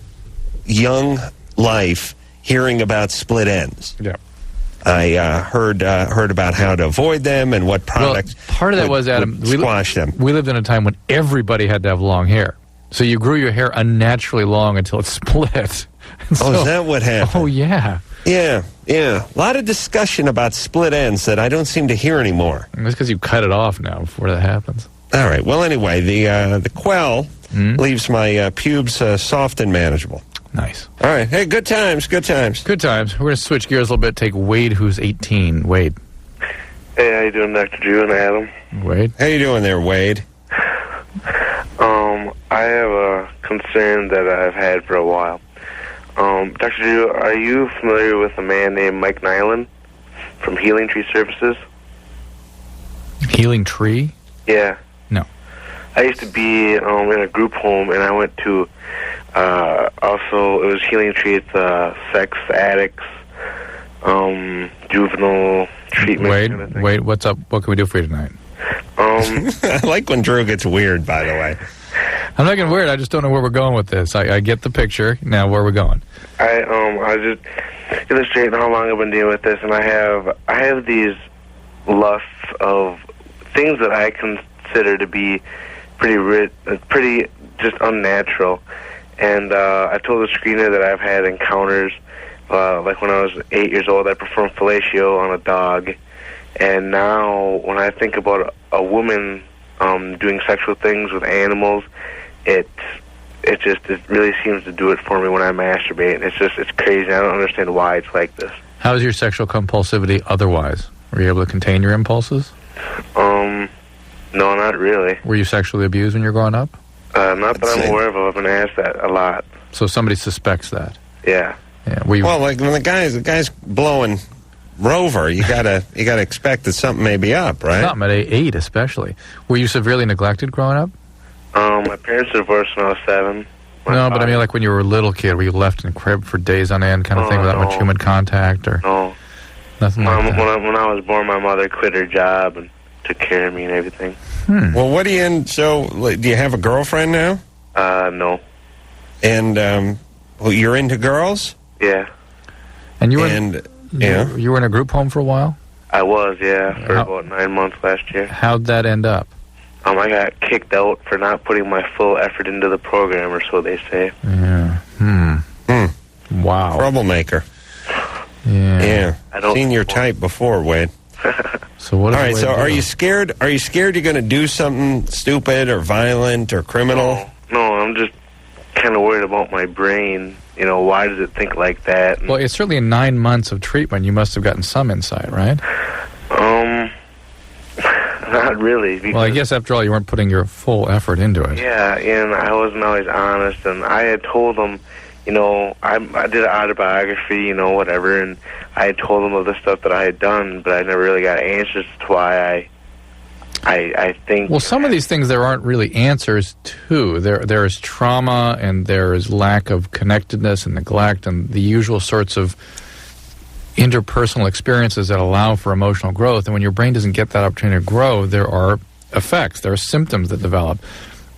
young life hearing about split ends. Yeah. I heard about how to avoid them and what products. Well, part of that was, Adam, we squash them. We lived in a time when everybody had to have long hair. So you grew your hair unnaturally long until it split. Is that what happened? Oh, yeah. Yeah. A lot of discussion about split ends that I don't seem to hear anymore. That's because you cut it off now before that happens. All right. Well, anyway, the Quell leaves my pubes soft and manageable. Nice. All right. Hey, good times. Good times. We're going to switch gears a little bit, take Wade, who's 18. Wade. Hey, how you doing, Dr. Drew and Adam? Wade. How you doing there, Wade? I have a concern that I've had for a while. Dr. Drew, are you familiar with a man named Mike Nyland from Healing Tree Services? Healing Tree? Yeah. No. I used to be in a group home, and I went to, also, it was Healing Tree. It's sex addicts, juvenile treatment. Wade, what's up? What can we do for you tonight? I like when Drew gets weird, by the way. I'm not getting weird. I just don't know where we're going with this. I get the picture. Now, where are we going? I was just illustrating how long I've been dealing with this, and I have these lusts of things that I consider to be pretty just unnatural. And I told the screener that I've had encounters, like when I was 8 years old, I performed fellatio on a dog. And now, when I think about a woman doing sexual things with animals, it it really seems to do it for me when I masturbate. And it's crazy. I don't understand why it's like this. How's your sexual compulsivity otherwise? Were you able to contain your impulses? No, not really. Were you sexually abused when you were growing up? Not that I'm aware of. I've been asked that a lot. So somebody suspects that. Yeah. Yeah. Well, like when the guy's blowing Rover, you gotta expect that something may be up, right? Something at 8, especially. Were you severely neglected growing up? My parents divorced when I was 7. No, but I mean, like when you were a little kid, were you left in a crib for days on end, kind of thing, without much human contact, or nothing like that? When I was born, my mother quit her job and took care of me and everything. Well, what are you in? So, do you have a girlfriend now? No. And well, you're into girls? Yeah. And you were in a group home for a while? I was, yeah, for about 9 months last year. How'd that end up? I got kicked out for not putting my full effort into the program, or so they say. Yeah. Wow. Troublemaker. Yeah. I've seen your type before, Wade. So what? All right. So are you scared? Are you scared you're going to do something stupid or violent or criminal? No, I'm just kind of worried about my brain. You know, why does it think like that? Well, it's certainly in 9 months of treatment. You must have gotten some insight, right? Not really. Well, I guess after all, you weren't putting your full effort into it. Yeah, and I wasn't always honest, and I had told them, you know, I did an autobiography, you know, whatever, and I had told them of the stuff that I had done, but I never really got answers to why I think... Well, some of these things there aren't really answers to. There is trauma, and there is lack of connectedness and neglect, and the usual sorts of interpersonal experiences that allow for emotional growth. And when your brain doesn't get that opportunity to grow, there are effects, there are symptoms that develop.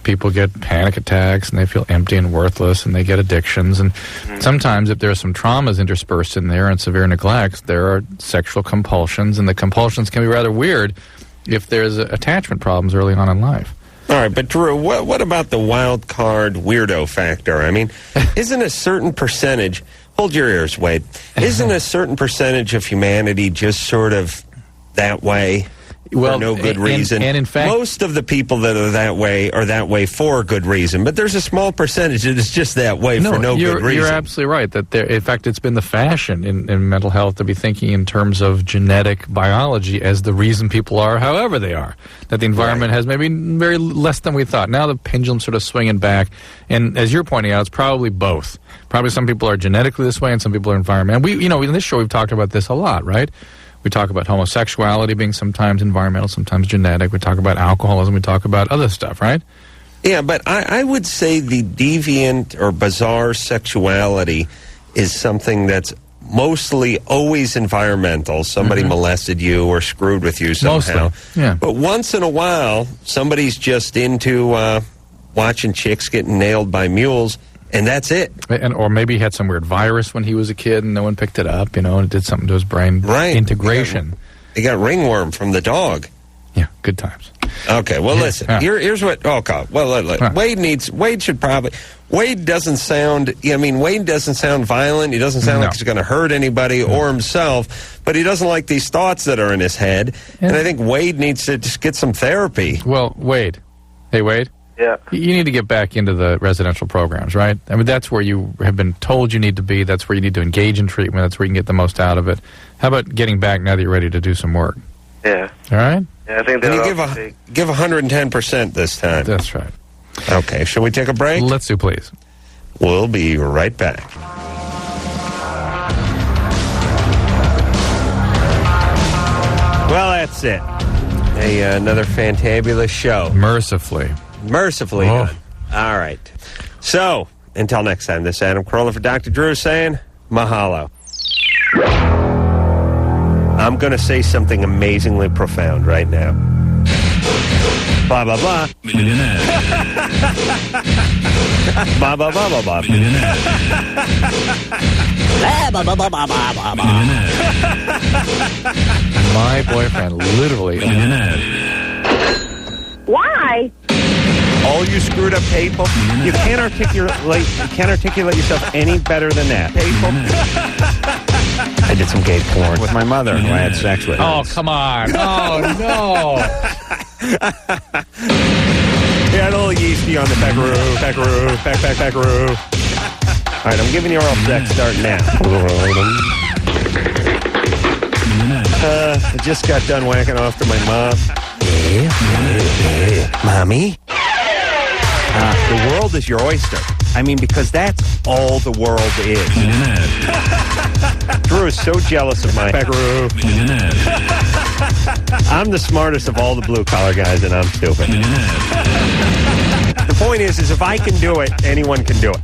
People get panic attacks, and they feel empty and worthless, and they get addictions. And sometimes if there are some traumas interspersed in there and severe neglect, there are sexual compulsions, and the compulsions can be rather weird if there's attachment problems early on in life. All right, but Drew, what about the wild card weirdo factor? I mean, isn't a certain percentage... Hold your ears, Wade. Isn't a certain percentage of humanity just sort of that way for no good reason? And in fact, most of the people that are that way for a good reason. But there's a small percentage that is just that way for no good reason. You're absolutely right. That in fact, it's been the fashion in mental health to be thinking in terms of genetic biology as the reason people are however they are. That the environment has maybe very less than we thought. Now the pendulum's sort of swinging back. And as you're pointing out, it's probably both. Probably some people are genetically this way and some people are environmental. And in this show we've talked about this a lot, right? We talk about homosexuality being sometimes environmental, sometimes genetic. We talk about alcoholism. We talk about other stuff, right? Yeah, but I would say the deviant or bizarre sexuality is something that's mostly always environmental. Somebody molested you or screwed with you somehow. Mostly, yeah. But once in a while, somebody's just into watching chicks getting nailed by mules, and that's it. Or maybe he had some weird virus when he was a kid and no one picked it up, and it did something to his brain. Right. Integration. He got ringworm from the dog. Yeah, good times. Okay, well, listen. Yeah. Here's what... Okay, well, look. Wade doesn't sound... Wade doesn't sound violent. He doesn't sound like he's going to hurt anybody or himself, but he doesn't like these thoughts that are in his head, and I think Wade needs to just get some therapy. Well, Wade. Hey, Wade. Yeah. You need to get back into the residential programs, right? I mean, that's where you have been told you need to be. That's where you need to engage in treatment. That's where you can get the most out of it. How about getting back now that you're ready to do some work? Yeah. All right? Yeah, I think and you give 110% this time. That's right. Okay, shall we take a break? Let's do, please. We'll be right back. Well, that's it. Another fantabulous show. Mercifully done. All right. So, until next time, this is Adam Carolla for Dr. Drew saying mahalo. I'm going to say something amazingly profound right now. Blah, blah, blah. Millionaire. Blah, blah, blah, blah, blah. Millionaire. My boyfriend literally... Millionaire. Why? All you screwed up people. You can't articulate yourself any better than that. I did some gay porn with my mother who I had sex with. Oh, come on. Oh, no. Yeah, a little yeasty on the peckaroo, peckaroo. All right, I'm giving you oral sex start now. I just got done whacking off to my mom. Mommy? The world is your oyster. I mean, because that's all the world is. Drew is so jealous of my peckaroo. I'm the smartest of all the blue-collar guys, and I'm stupid. The point is if I can do it, anyone can do it.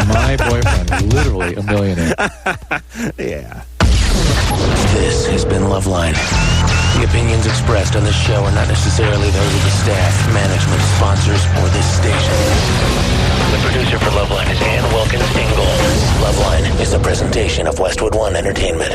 My boyfriend is literally a millionaire. Yeah. This has been Loveline. The opinions expressed on this show are not necessarily those of the staff, management, sponsors, or this station. The producer for Loveline is Ann Wilkins Ingold. Loveline is a presentation of Westwood One Entertainment.